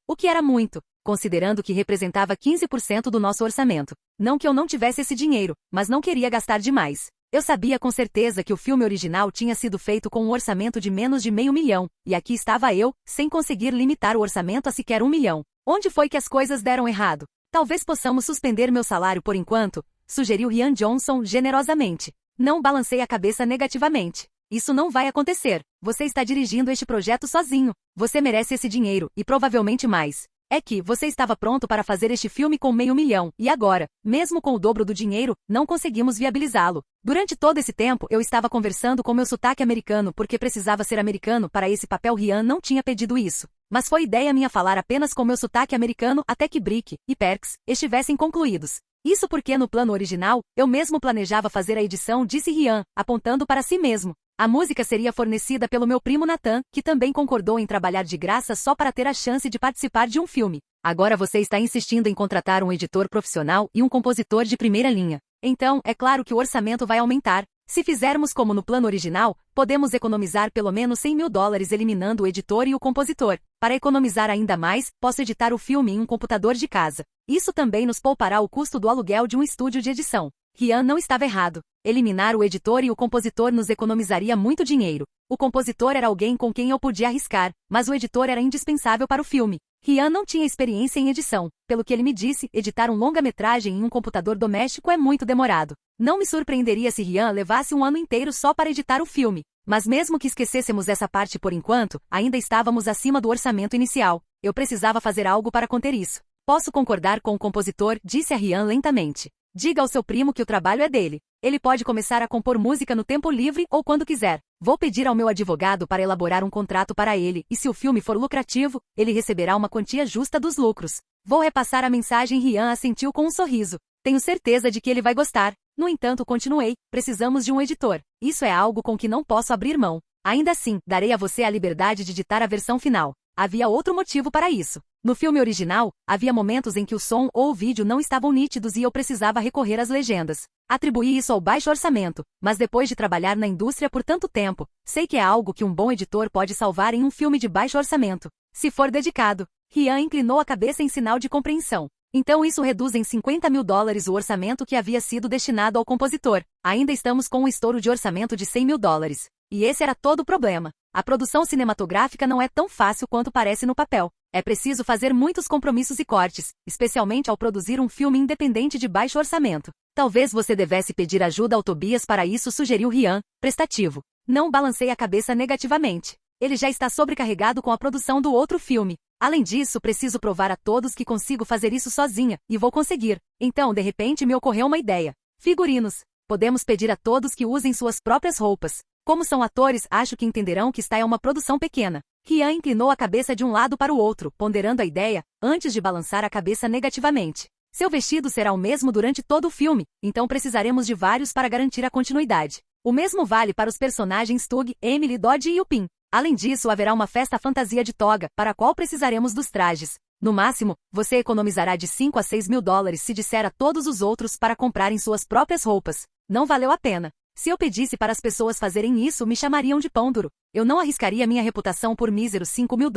o que era muito, considerando que representava 15% do nosso orçamento. Não que eu não tivesse esse dinheiro, mas não queria gastar demais. Eu sabia com certeza que o filme original tinha sido feito com um orçamento de menos de $500 mil, e aqui estava eu, sem conseguir limitar o orçamento a sequer $1 milhão. Onde foi que as coisas deram errado? Talvez possamos suspender meu salário por enquanto, sugeriu Rian Johnson generosamente. Não balancei a cabeça negativamente. Isso não vai acontecer. Você está dirigindo este projeto sozinho. Você merece esse dinheiro, e provavelmente mais. É que você estava pronto para fazer este filme com $500 mil, e agora, mesmo com o dobro do dinheiro, não conseguimos viabilizá-lo. Durante todo esse tempo, eu estava conversando com meu sotaque americano porque precisava ser americano para esse papel. Rian não tinha pedido isso. Mas foi ideia minha falar apenas com meu sotaque americano até que Brick e Perks estivessem concluídos. Isso porque no plano original, eu mesmo planejava fazer a edição, disse Rian, apontando para si mesmo. A música seria fornecida pelo meu primo Nathan, que também concordou em trabalhar de graça só para ter a chance de participar de um filme. Agora você está insistindo em contratar um editor profissional e um compositor de primeira linha. Então, é claro que o orçamento vai aumentar. Se fizermos como no plano original, podemos economizar pelo menos $100 mil eliminando o editor e o compositor. Para economizar ainda mais, posso editar o filme em um computador de casa. Isso também nos poupará o custo do aluguel de um estúdio de edição. Rian não estava errado. Eliminar o editor e o compositor nos economizaria muito dinheiro. O compositor era alguém com quem eu podia arriscar, mas o editor era indispensável para o filme. Rian não tinha experiência em edição. Pelo que ele me disse, editar um longa-metragem em um computador doméstico é muito demorado. Não me surpreenderia se Rian levasse um ano inteiro só para editar o filme. Mas mesmo que esquecêssemos essa parte por enquanto, ainda estávamos acima do orçamento inicial. Eu precisava fazer algo para conter isso. Posso concordar com o compositor, disse a Rian lentamente. Diga ao seu primo que o trabalho é dele. Ele pode começar a compor música no tempo livre ou quando quiser. Vou pedir ao meu advogado para elaborar um contrato para ele, e se o filme for lucrativo, ele receberá uma quantia justa dos lucros. Vou repassar a mensagem. Rian assentiu com um sorriso. Tenho certeza de que ele vai gostar. No entanto, continuei, precisamos de um editor. Isso é algo com que não posso abrir mão. Ainda assim, darei a você a liberdade de editar a versão final. Havia outro motivo para isso. No filme original, havia momentos em que o som ou o vídeo não estavam nítidos e eu precisava recorrer às legendas. Atribuí isso ao baixo orçamento, mas depois de trabalhar na indústria por tanto tempo, sei que é algo que um bom editor pode salvar em um filme de baixo orçamento. Se for dedicado. Rian inclinou a cabeça em sinal de compreensão. Então isso reduz em $50 mil o orçamento que havia sido destinado ao compositor. Ainda estamos com um estouro de orçamento de $100 mil. E esse era todo o problema. A produção cinematográfica não é tão fácil quanto parece no papel. É preciso fazer muitos compromissos e cortes, especialmente ao produzir um filme independente de baixo orçamento. Talvez você devesse pedir ajuda ao Tobias para isso, sugeriu Rian, prestativo. Não balancei a cabeça negativamente. Ele já está sobrecarregado com a produção do outro filme. Além disso, preciso provar a todos que consigo fazer isso sozinha, e vou conseguir. Então, de repente, me ocorreu uma ideia. Figurinos. Podemos pedir a todos que usem suas próprias roupas. Como são atores, acho que entenderão que esta é uma produção pequena. Rian inclinou a cabeça de um lado para o outro, ponderando a ideia, antes de balançar a cabeça negativamente. Seu vestido será o mesmo durante todo o filme, então precisaremos de vários para garantir a continuidade. O mesmo vale para os personagens Tug, Emily, Dodge e Upin. Além disso, haverá uma festa fantasia de toga, para a qual precisaremos dos trajes. No máximo, você economizará de $5 a $6 mil se disser a todos os outros para comprarem suas próprias roupas. Não valeu a pena. Se eu pedisse para as pessoas fazerem isso, me chamariam de pão duro. Eu não arriscaria minha reputação por míseros $5 mil.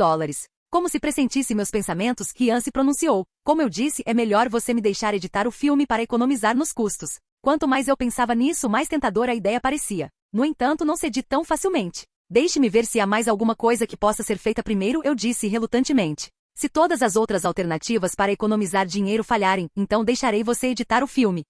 Como se pressentisse meus pensamentos, Rian se pronunciou. Como eu disse, é melhor você me deixar editar o filme para economizar nos custos. Quanto mais eu pensava nisso, mais tentadora a ideia parecia. No entanto, não cedi tão facilmente. Deixe-me ver se há mais alguma coisa que possa ser feita primeiro, eu disse relutantemente. Se todas as outras alternativas para economizar dinheiro falharem, então deixarei você editar o filme.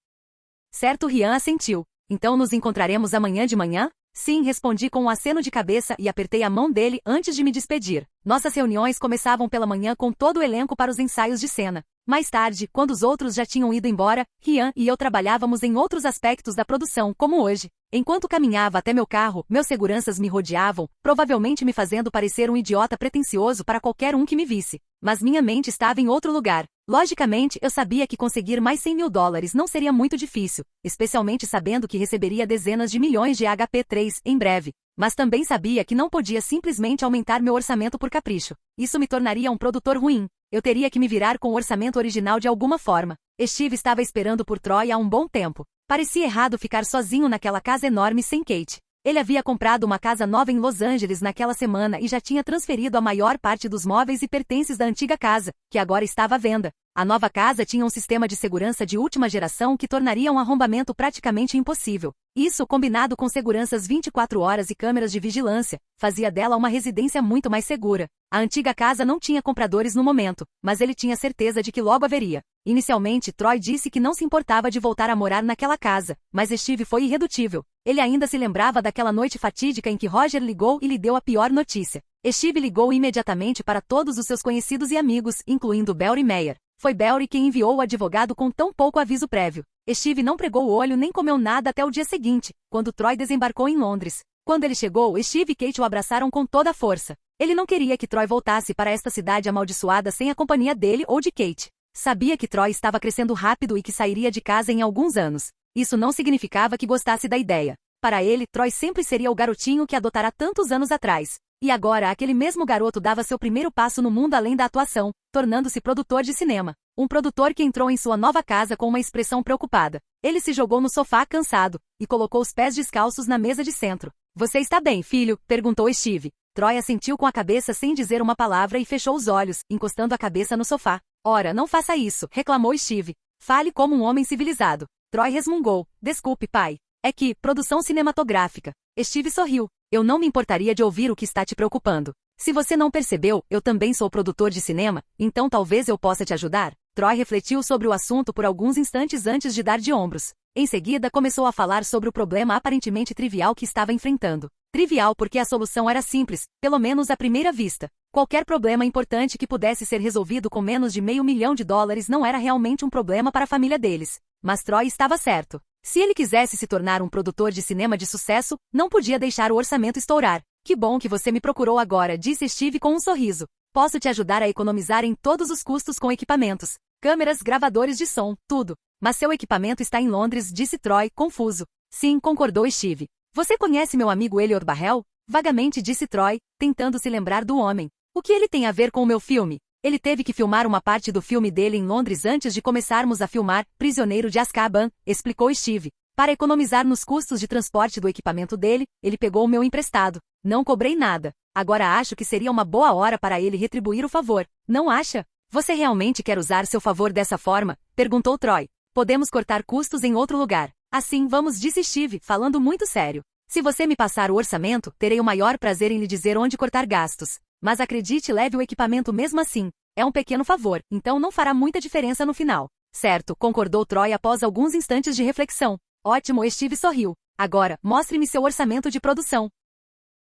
Certo, Rian assentiu. Então nos encontraremos amanhã de manhã? Sim, respondi com um aceno de cabeça e apertei a mão dele antes de me despedir. Nossas reuniões começavam pela manhã com todo o elenco para os ensaios de cena. Mais tarde, quando os outros já tinham ido embora, Rian e eu trabalhávamos em outros aspectos da produção, como hoje. Enquanto caminhava até meu carro, meus seguranças me rodeavam, provavelmente me fazendo parecer um idiota pretensioso para qualquer um que me visse. Mas minha mente estava em outro lugar. Logicamente, eu sabia que conseguir mais $100 mil não seria muito difícil, especialmente sabendo que receberia dezenas de milhões de HP3 em breve. Mas também sabia que não podia simplesmente aumentar meu orçamento por capricho. Isso me tornaria um produtor ruim. Eu teria que me virar com o orçamento original de alguma forma. Steve estava esperando por Troy há um bom tempo. Parecia errado ficar sozinho naquela casa enorme sem Kate. Ele havia comprado uma casa nova em Los Angeles naquela semana e já tinha transferido a maior parte dos móveis e pertences da antiga casa, que agora estava à venda. A nova casa tinha um sistema de segurança de última geração que tornaria um arrombamento praticamente impossível. Isso, combinado com seguranças 24 horas e câmeras de vigilância, fazia dela uma residência muito mais segura. A antiga casa não tinha compradores no momento, mas ele tinha certeza de que logo haveria. Inicialmente, Troy disse que não se importava de voltar a morar naquela casa, mas Steve foi irredutível. Ele ainda se lembrava daquela noite fatídica em que Roger ligou e lhe deu a pior notícia. Steve ligou imediatamente para todos os seus conhecidos e amigos, incluindo Barry Meyer. Foi Barry quem enviou o advogado com tão pouco aviso prévio. Steve não pregou o olho nem comeu nada até o dia seguinte, quando Troy desembarcou em Londres. Quando ele chegou, Steve e Kate o abraçaram com toda a força. Ele não queria que Troy voltasse para esta cidade amaldiçoada sem a companhia dele ou de Kate. Sabia que Troy estava crescendo rápido e que sairia de casa em alguns anos. Isso não significava que gostasse da ideia. Para ele, Troy sempre seria o garotinho que adotara tantos anos atrás. E agora aquele mesmo garoto dava seu primeiro passo no mundo além da atuação, tornando-se produtor de cinema. Um produtor que entrou em sua nova casa com uma expressão preocupada. Ele se jogou no sofá cansado, e colocou os pés descalços na mesa de centro. "Você está bem, filho?" perguntou Steve. Troy assentiu com a cabeça sem dizer uma palavra e fechou os olhos, encostando a cabeça no sofá. "Ora, não faça isso", reclamou Steve. "Fale como um homem civilizado." Troy resmungou. "Desculpe, pai. É que, produção cinematográfica." Steve sorriu. "Eu não me importaria de ouvir o que está te preocupando. Se você não percebeu, eu também sou produtor de cinema, então talvez eu possa te ajudar." Troy refletiu sobre o assunto por alguns instantes antes de dar de ombros. Em seguida começou a falar sobre o problema aparentemente trivial que estava enfrentando. Trivial porque a solução era simples, pelo menos à primeira vista. Qualquer problema importante que pudesse ser resolvido com menos de $500 mil não era realmente um problema para a família deles. Mas Troy estava certo. Se ele quisesse se tornar um produtor de cinema de sucesso, não podia deixar o orçamento estourar. "Que bom que você me procurou agora", disse Steve com um sorriso. "Posso te ajudar a economizar em todos os custos com equipamentos. Câmeras, gravadores de som, tudo. Mas seu equipamento está em Londres", disse Troy, confuso. "Sim", concordou Steve. "Você conhece meu amigo Elliot Barrel?" Vagamente disse Troy, tentando se lembrar do homem. "O que ele tem a ver com o meu filme?" "Ele teve que filmar uma parte do filme dele em Londres antes de começarmos a filmar Prisioneiro de Azkaban", explicou Steve. "Para economizar nos custos de transporte do equipamento dele, ele pegou o meu emprestado. Não cobrei nada. Agora acho que seria uma boa hora para ele retribuir o favor. Não acha?" "Você realmente quer usar seu favor dessa forma?" perguntou Troy. "Podemos cortar custos em outro lugar." "Assim vamos", disse Steve, falando muito sério. "Se você me passar o orçamento, terei o maior prazer em lhe dizer onde cortar gastos. Mas acredite, leve o equipamento mesmo assim. É um pequeno favor, então não fará muita diferença no final." "Certo", concordou Troy após alguns instantes de reflexão. "Ótimo", Steve sorriu. "Agora, mostre-me seu orçamento de produção."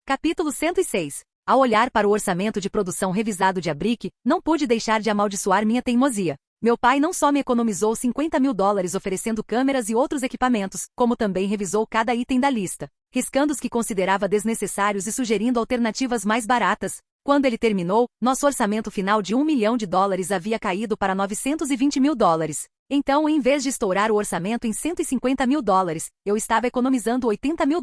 Capítulo 106. Ao olhar para o orçamento de produção revisado de Abrick, não pude deixar de amaldiçoar minha teimosia. Meu pai não só me economizou $50 mil oferecendo câmeras e outros equipamentos, como também revisou cada item da lista, riscando os que considerava desnecessários e sugerindo alternativas mais baratas. Quando ele terminou, nosso orçamento final de $1 milhão havia caído para $920 mil. Então, em vez de estourar o orçamento em $150 mil, eu estava economizando $80 mil.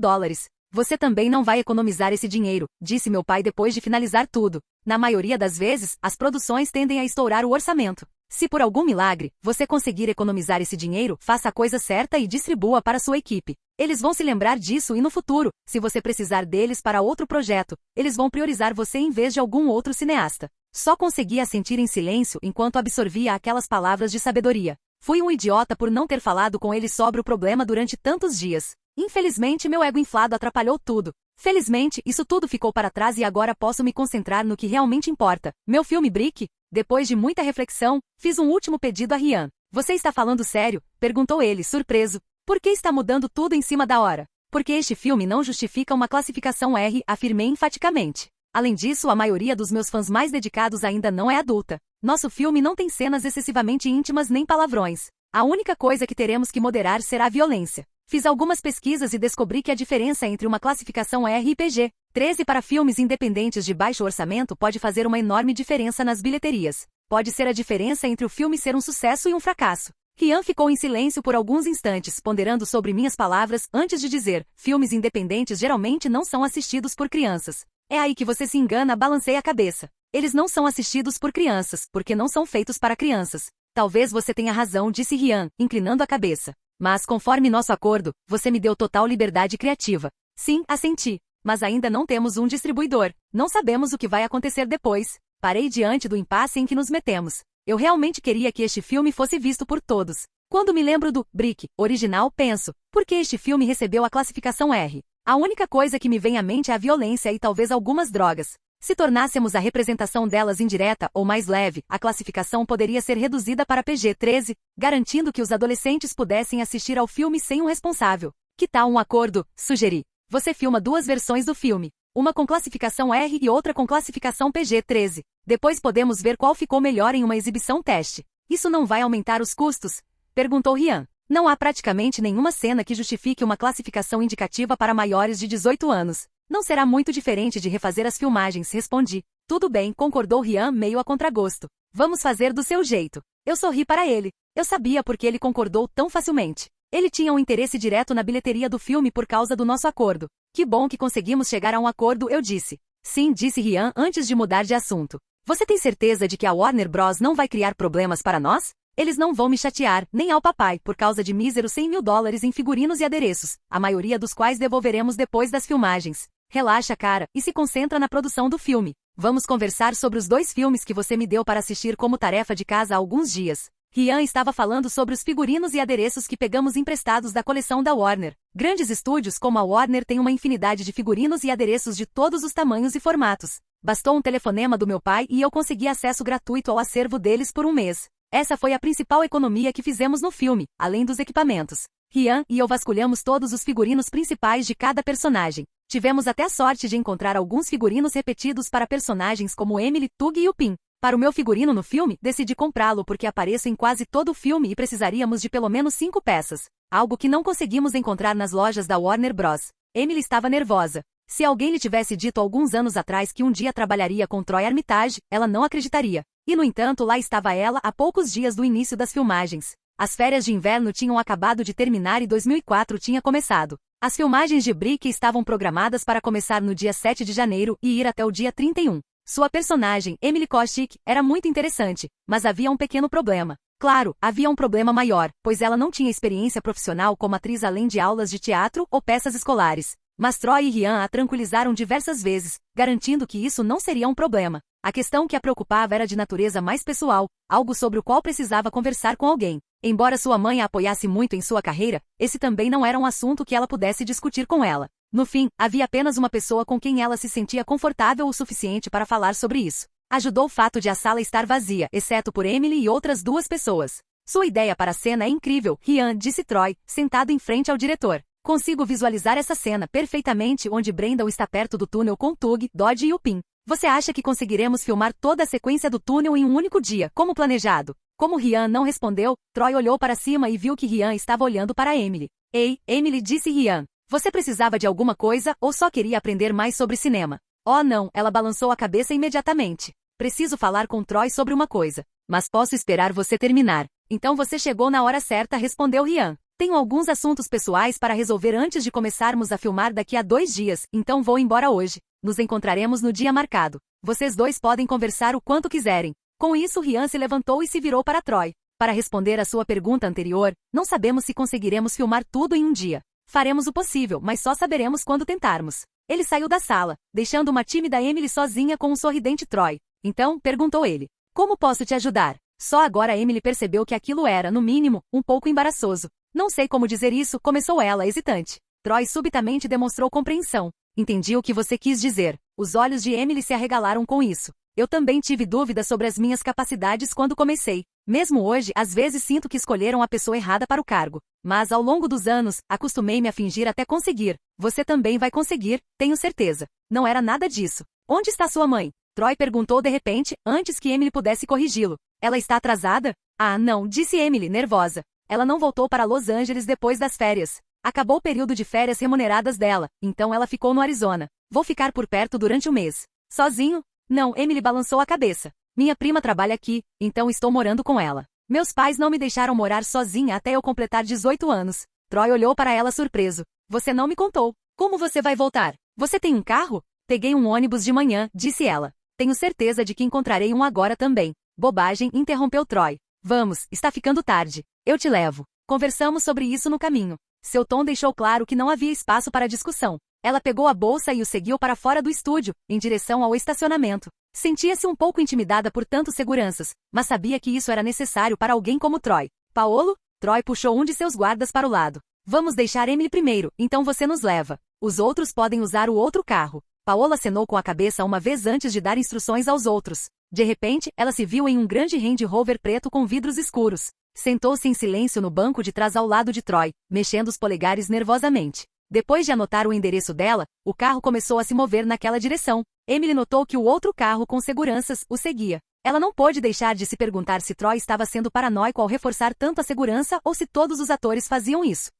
"Você também não vai economizar esse dinheiro", disse meu pai depois de finalizar tudo. "Na maioria das vezes, as produções tendem a estourar o orçamento. Se por algum milagre, você conseguir economizar esse dinheiro, faça a coisa certa e distribua para sua equipe. Eles vão se lembrar disso e no futuro, se você precisar deles para outro projeto, eles vão priorizar você em vez de algum outro cineasta." Só conseguia assentir em silêncio enquanto absorvia aquelas palavras de sabedoria. Fui um idiota por não ter falado com ele sobre o problema durante tantos dias. Infelizmente, meu ego inflado atrapalhou tudo. Felizmente, isso tudo ficou para trás e agora posso me concentrar no que realmente importa. Meu filme Brick? Depois de muita reflexão, fiz um último pedido a Ryan. "Você está falando sério?" perguntou ele, surpreso. "Por que está mudando tudo em cima da hora?" "Porque este filme não justifica uma classificação R", afirmei enfaticamente. "Além disso, a maioria dos meus fãs mais dedicados ainda não é adulta. Nosso filme não tem cenas excessivamente íntimas nem palavrões. A única coisa que teremos que moderar será a violência." Fiz algumas pesquisas e descobri que a diferença entre uma classificação R e PG-13 para filmes independentes de baixo orçamento pode fazer uma enorme diferença nas bilheterias. Pode ser a diferença entre o filme ser um sucesso e um fracasso. Ryan ficou em silêncio por alguns instantes, ponderando sobre minhas palavras, antes de dizer: "Filmes independentes geralmente não são assistidos por crianças." "É aí que você se engana", balancei a cabeça. "Eles não são assistidos por crianças, porque não são feitos para crianças." "Talvez você tenha razão", disse Ryan, inclinando a cabeça. "Mas conforme nosso acordo, você me deu total liberdade criativa." "Sim", assenti. "Mas ainda não temos um distribuidor. Não sabemos o que vai acontecer depois." Parei diante do impasse em que nos metemos. Eu realmente queria que este filme fosse visto por todos. Quando me lembro do Brick original, penso, por que este filme recebeu a classificação R? A única coisa que me vem à mente é a violência e talvez algumas drogas. Se tornássemos a representação delas indireta ou mais leve, a classificação poderia ser reduzida para PG-13, garantindo que os adolescentes pudessem assistir ao filme sem um responsável. Que tal um acordo? Sugeri. Você filma 2 versões do filme, uma com classificação R e outra com classificação PG-13. Depois podemos ver qual ficou melhor em uma exibição teste. Isso não vai aumentar os custos? Perguntou Rian. Não há praticamente nenhuma cena que justifique uma classificação indicativa para maiores de 18 anos. Não será muito diferente de refazer as filmagens, respondi. Tudo bem, concordou Rian meio a contragosto. Vamos fazer do seu jeito. Eu sorri para ele. Eu sabia porque ele concordou tão facilmente. Ele tinha um interesse direto na bilheteria do filme por causa do nosso acordo. Que bom que conseguimos chegar a um acordo, eu disse. Sim, disse Rian antes de mudar de assunto. Você tem certeza de que a Warner Bros. Não vai criar problemas para nós? Eles não vão me chatear, nem ao papai, por causa de míseros $100 mil em figurinos e adereços, a maioria dos quais devolveremos depois das filmagens. Relaxa, cara, e se concentra na produção do filme. Vamos conversar sobre os 2 filmes que você me deu para assistir como tarefa de casa há alguns dias. Rian estava falando sobre os figurinos e adereços que pegamos emprestados da coleção da Warner. Grandes estúdios como a Warner têm uma infinidade de figurinos e adereços de todos os tamanhos e formatos. Bastou um telefonema do meu pai e eu consegui acesso gratuito ao acervo deles por um mês. Essa foi a principal economia que fizemos no filme, além dos equipamentos. Rian e eu vasculhamos todos os figurinos principais de cada personagem. Tivemos até a sorte de encontrar alguns figurinos repetidos para personagens como Emily, Tug e Upin. Para o meu figurino no filme, decidi comprá-lo porque apareço em quase todo o filme e precisaríamos de pelo menos 5 peças. Algo que não conseguimos encontrar nas lojas da Warner Bros. Emily estava nervosa. Se alguém lhe tivesse dito alguns anos atrás que um dia trabalharia com Troy Armitage, ela não acreditaria. E no entanto lá estava ela há poucos dias do início das filmagens. As férias de inverno tinham acabado de terminar e 2004 tinha começado. As filmagens de Brick estavam programadas para começar no dia 7 de janeiro e ir até o dia 31. Sua personagem, Emily Kostick, era muito interessante, mas havia um pequeno problema. Claro, havia um problema maior, pois ela não tinha experiência profissional como atriz além de aulas de teatro ou peças escolares. Mas Troy e Rian a tranquilizaram diversas vezes, garantindo que isso não seria um problema. A questão que a preocupava era de natureza mais pessoal, algo sobre o qual precisava conversar com alguém. Embora sua mãe a apoiasse muito em sua carreira, esse também não era um assunto que ela pudesse discutir com ela. No fim, havia apenas uma pessoa com quem ela se sentia confortável o suficiente para falar sobre isso. Ajudou o fato de a sala estar vazia, exceto por Emily e outras 2 pessoas. Sua ideia para a cena é incrível, Rian, disse Troy, sentado em frente ao diretor. Consigo visualizar essa cena perfeitamente onde Brandon está perto do túnel com Tug, Dodge e Upin. Você acha que conseguiremos filmar toda a sequência do túnel em um único dia, como planejado? Como Rian não respondeu, Troy olhou para cima e viu que Rian estava olhando para Emily. Ei, Emily, disse Rian. Você precisava de alguma coisa ou só queria aprender mais sobre cinema? Oh não, ela balançou a cabeça imediatamente. Preciso falar com Troy sobre uma coisa. Mas posso esperar você terminar. Então você chegou na hora certa, respondeu Rian. Tenho alguns assuntos pessoais para resolver antes de começarmos a filmar daqui a 2 dias, então vou embora hoje. Nos encontraremos no dia marcado. Vocês 2 podem conversar o quanto quiserem. Com isso, Rian se levantou e se virou para Troy. Para responder à sua pergunta anterior, não sabemos se conseguiremos filmar tudo em um dia. Faremos o possível, mas só saberemos quando tentarmos. Ele saiu da sala, deixando uma tímida Emily sozinha com um sorridente Troy. Então, perguntou ele. Como posso te ajudar? Só agora Emily percebeu que aquilo era, no mínimo, um pouco embaraçoso. Não sei como dizer isso, começou ela, hesitante. Troy subitamente demonstrou compreensão. Entendi o que você quis dizer. Os olhos de Emily se arregalaram com isso. Eu também tive dúvidas sobre as minhas capacidades quando comecei. Mesmo hoje, às vezes sinto que escolheram a pessoa errada para o cargo. Mas ao longo dos anos, acostumei-me a fingir até conseguir. Você também vai conseguir, tenho certeza. Não era nada disso. Onde está sua mãe? Troy perguntou de repente, antes que Emily pudesse corrigi-lo. Ela está atrasada? Ah, não, disse Emily, nervosa. Ela não voltou para Los Angeles depois das férias. Acabou o período de férias remuneradas dela, então ela ficou no Arizona. Vou ficar por perto durante o mês. Sozinho? Não, Emily balançou a cabeça. Minha prima trabalha aqui, então estou morando com ela. Meus pais não me deixaram morar sozinha até eu completar 18 anos. Troy olhou para ela surpreso. Você não me contou. Como você vai voltar? Você tem um carro? Peguei um ônibus de manhã, disse ela. Tenho certeza de que encontrarei um agora também. Bobagem, interrompeu Troy. Vamos, está ficando tarde. Eu te levo. Conversamos sobre isso no caminho. Seu tom deixou claro que não havia espaço para discussão. Ela pegou a bolsa e o seguiu para fora do estúdio, em direção ao estacionamento. Sentia-se um pouco intimidada por tantos seguranças, mas sabia que isso era necessário para alguém como Troy. Paolo? Troy puxou um de seus guardas para o lado. Vamos deixar Emily primeiro, então você nos leva. Os outros podem usar o outro carro. Paolo acenou com a cabeça uma vez antes de dar instruções aos outros. De repente, ela se viu em um grande Range Rover preto com vidros escuros. Sentou-se em silêncio no banco de trás ao lado de Troy, mexendo os polegares nervosamente. Depois de anotar o endereço dela, o carro começou a se mover naquela direção. Emily notou que o outro carro com seguranças o seguia. Ela não pôde deixar de se perguntar se Troy estava sendo paranoico ao reforçar tanto a segurança ou se todos os atores faziam isso.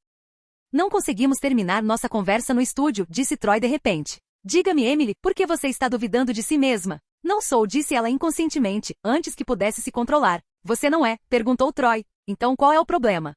Não conseguimos terminar nossa conversa no estúdio, disse Troy de repente. Diga-me, Emily, por que você está duvidando de si mesma? Não sou, disse ela inconscientemente, antes que pudesse se controlar. Você não é, perguntou Troy. Então qual é o problema?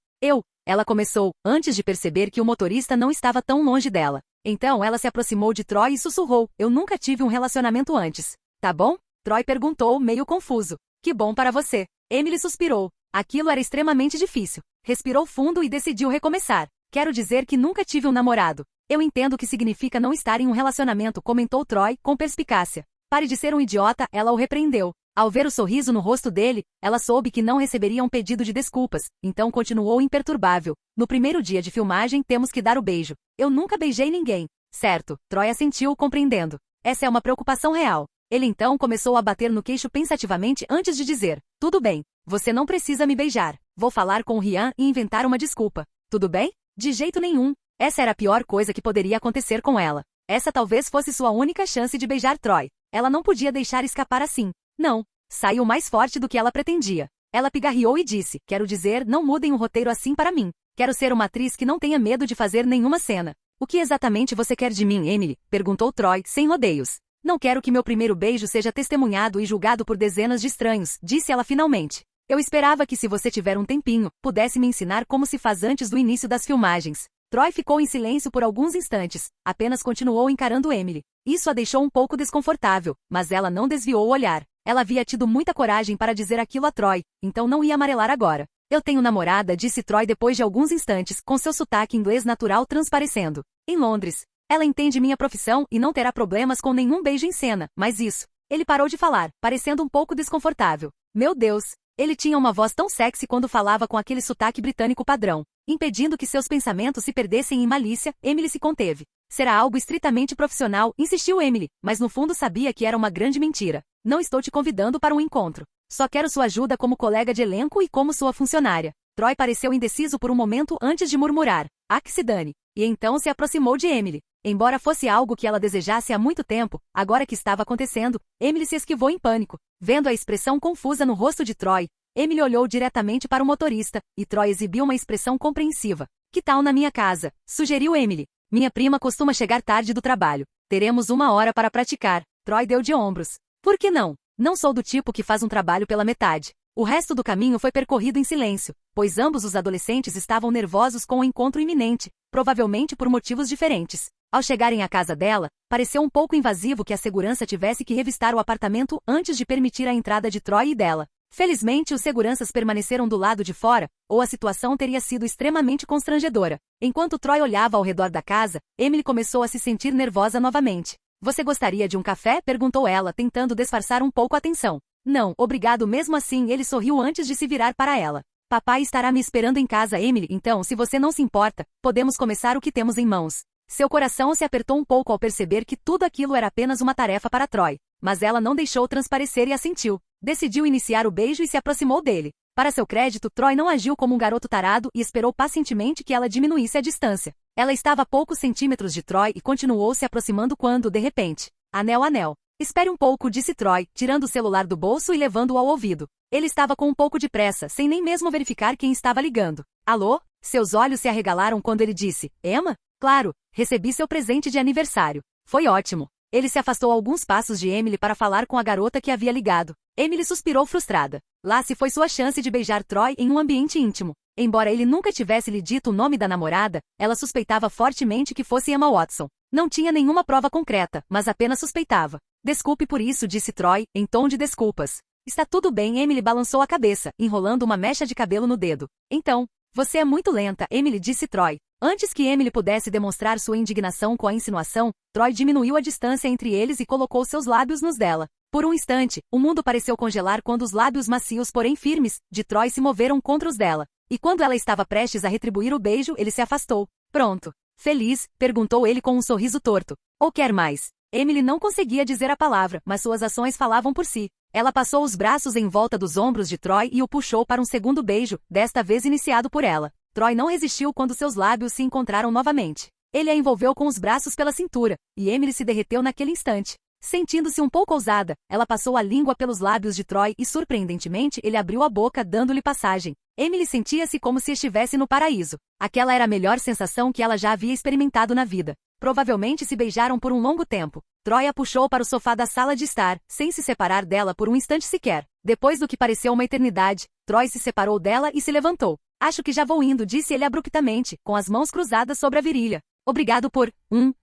Ela começou, antes de perceber que o motorista não estava tão longe dela. Então ela se aproximou de Troy e sussurrou, eu nunca tive um relacionamento antes. Tá bom? Troy perguntou, meio confuso. Que bom para você. Emily suspirou. Aquilo era extremamente difícil. Respirou fundo e decidiu recomeçar. Quero dizer que nunca tive um namorado. Eu entendo o que significa não estar em um relacionamento, comentou Troy, com perspicácia. Pare de ser um idiota, ela o repreendeu. Ao ver o sorriso no rosto dele, ela soube que não receberia um pedido de desculpas, então continuou imperturbável. No primeiro dia de filmagem temos que dar o beijo. Eu nunca beijei ninguém. Certo, Troy assentiu, compreendendo. Essa é uma preocupação real. Ele então começou a bater no queixo pensativamente antes de dizer, tudo bem, você não precisa me beijar. Vou falar com o Ryan e inventar uma desculpa. Tudo bem? De jeito nenhum. Essa era a pior coisa que poderia acontecer com ela. Essa talvez fosse sua única chance de beijar Troy. Ela não podia deixar escapar assim. Não. Saiu mais forte do que ela pretendia. Ela pigarreou e disse, quero dizer, não mudem o roteiro assim para mim. Quero ser uma atriz que não tenha medo de fazer nenhuma cena. O que exatamente você quer de mim, Emily? Perguntou Troy, sem rodeios. Não quero que meu primeiro beijo seja testemunhado e julgado por dezenas de estranhos, disse ela finalmente. Eu esperava que se você tiver um tempinho, pudesse me ensinar como se faz antes do início das filmagens. Troy ficou em silêncio por alguns instantes, apenas continuou encarando Emily. Isso a deixou um pouco desconfortável, mas ela não desviou o olhar. Ela havia tido muita coragem para dizer aquilo a Troy, então não ia amarelar agora. Eu tenho namorada, disse Troy depois de alguns instantes, com seu sotaque inglês natural transparecendo. Em Londres. Ela entende minha profissão e não terá problemas com nenhum beijo em cena, mas isso. Ele parou de falar, parecendo um pouco desconfortável. Meu Deus! Ele tinha uma voz tão sexy quando falava com aquele sotaque britânico padrão. Impedindo que seus pensamentos se perdessem em malícia, Emily se conteve. Será algo estritamente profissional, insistiu Emily, mas no fundo sabia que era uma grande mentira. Não estou te convidando para um encontro. Só quero sua ajuda como colega de elenco e como sua funcionária. Troy pareceu indeciso por um momento antes de murmurar. Ah, que se dane. E então se aproximou de Emily. Embora fosse algo que ela desejasse há muito tempo, agora que estava acontecendo, Emily se esquivou em pânico. Vendo a expressão confusa no rosto de Troy, Emily olhou diretamente para o motorista, e Troy exibiu uma expressão compreensiva. Que tal na minha casa? Sugeriu Emily. Minha prima costuma chegar tarde do trabalho. Teremos 1 hora para praticar. Troy deu de ombros. Por que não? Não sou do tipo que faz um trabalho pela metade. O resto do caminho foi percorrido em silêncio, pois ambos os adolescentes estavam nervosos com o encontro iminente, provavelmente por motivos diferentes. Ao chegarem à casa dela, pareceu um pouco invasivo que a segurança tivesse que revistar o apartamento antes de permitir a entrada de Troy e dela. Felizmente os seguranças permaneceram do lado de fora, ou a situação teria sido extremamente constrangedora. Enquanto Troy olhava ao redor da casa, Emily começou a se sentir nervosa novamente. Você gostaria de um café? Perguntou ela, tentando disfarçar um pouco a tensão. Não, obrigado. Mesmo assim, ele sorriu antes de se virar para ela. Papai estará me esperando em casa, Emily, então se você não se importa, podemos começar o que temos em mãos. Seu coração se apertou um pouco ao perceber que tudo aquilo era apenas uma tarefa para Troy. Mas ela não deixou transparecer e assentiu. Decidiu iniciar o beijo e se aproximou dele. Para seu crédito, Troy não agiu como um garoto tarado e esperou pacientemente que ela diminuísse a distância. Ela estava a poucos centímetros de Troy e continuou se aproximando quando, de repente, anel. Espere um pouco, disse Troy, tirando o celular do bolso e levando-o ao ouvido. Ele estava com um pouco de pressa, sem nem mesmo verificar quem estava ligando. Alô? Seus olhos se arregalaram quando ele disse, Emma? Claro, recebi seu presente de aniversário. Foi ótimo. Ele se afastou alguns passos de Emily para falar com a garota que havia ligado. Emily suspirou frustrada. Lá se foi sua chance de beijar Troy em um ambiente íntimo. Embora ele nunca tivesse lhe dito o nome da namorada, ela suspeitava fortemente que fosse Emma Watson. Não tinha nenhuma prova concreta, mas apenas suspeitava. Desculpe por isso, disse Troy, em tom de desculpas. Está tudo bem, Emily balançou a cabeça, enrolando uma mecha de cabelo no dedo. Então, você é muito lenta, Emily, disse Troy. Antes que Emily pudesse demonstrar sua indignação com a insinuação, Troy diminuiu a distância entre eles e colocou seus lábios nos dela. Por um instante, o mundo pareceu congelar quando os lábios macios porém firmes, de Troy se moveram contra os dela. E quando ela estava prestes a retribuir o beijo, ele se afastou. Pronto. Feliz? Perguntou ele com um sorriso torto. Ou quer mais? Emily não conseguia dizer a palavra, mas suas ações falavam por si. Ela passou os braços em volta dos ombros de Troy e o puxou para um segundo beijo, desta vez iniciado por ela. Troy não resistiu quando seus lábios se encontraram novamente. Ele a envolveu com os braços pela cintura, e Emily se derreteu naquele instante. Sentindo-se um pouco ousada, ela passou a língua pelos lábios de Troy e, surpreendentemente, ele abriu a boca dando-lhe passagem. Emily sentia-se como se estivesse no paraíso. Aquela era a melhor sensação que ela já havia experimentado na vida. Provavelmente se beijaram por um longo tempo. Troy a puxou para o sofá da sala de estar, sem se separar dela por um instante sequer. Depois do que pareceu uma eternidade, Troy se separou dela e se levantou. Acho que já vou indo, disse ele abruptamente, com as mãos cruzadas sobre a virilha. Obrigado por...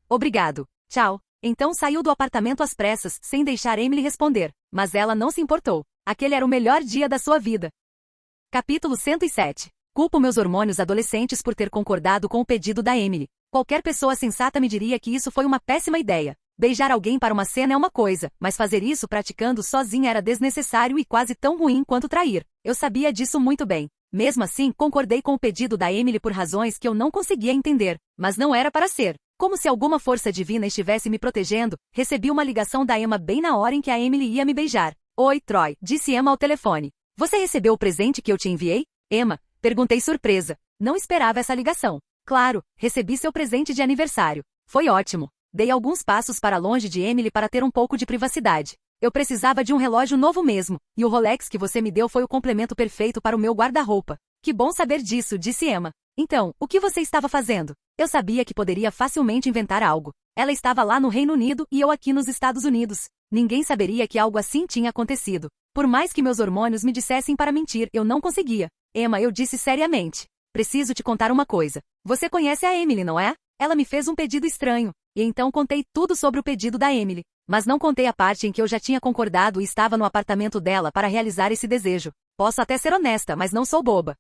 obrigado. Tchau. Então saiu do apartamento às pressas, sem deixar Emily responder. Mas ela não se importou. Aquele era o melhor dia da sua vida. Capítulo 107. Culpo meus hormônios adolescentes por ter concordado com o pedido da Emily. Qualquer pessoa sensata me diria que isso foi uma péssima ideia. Beijar alguém para uma cena é uma coisa, mas fazer isso praticando sozinha era desnecessário e quase tão ruim quanto trair. Eu sabia disso muito bem. Mesmo assim, concordei com o pedido da Emily por razões que eu não conseguia entender. Mas não era para ser. Como se alguma força divina estivesse me protegendo, recebi uma ligação da Emma bem na hora em que a Emily ia me beijar. Oi, Troy, disse Emma ao telefone. Você recebeu o presente que eu te enviei? Emma, perguntei surpresa. Não esperava essa ligação. Claro, recebi seu presente de aniversário. Foi ótimo. Dei alguns passos para longe de Emily para ter um pouco de privacidade. Eu precisava de um relógio novo mesmo, e o Rolex que você me deu foi o complemento perfeito para o meu guarda-roupa. Que bom saber disso, disse Emma. Então, o que você estava fazendo? Eu sabia que poderia facilmente inventar algo. Ela estava lá no Reino Unido e eu aqui nos Estados Unidos. Ninguém saberia que algo assim tinha acontecido. Por mais que meus hormônios me dissessem para mentir, eu não conseguia. Emma, eu disse seriamente. Preciso te contar uma coisa. Você conhece a Emily, não é? Ela me fez um pedido estranho. E então contei tudo sobre o pedido da Emily. Mas não contei a parte em que eu já tinha concordado e estava no apartamento dela para realizar esse desejo. Posso até ser honesta, mas não sou boba.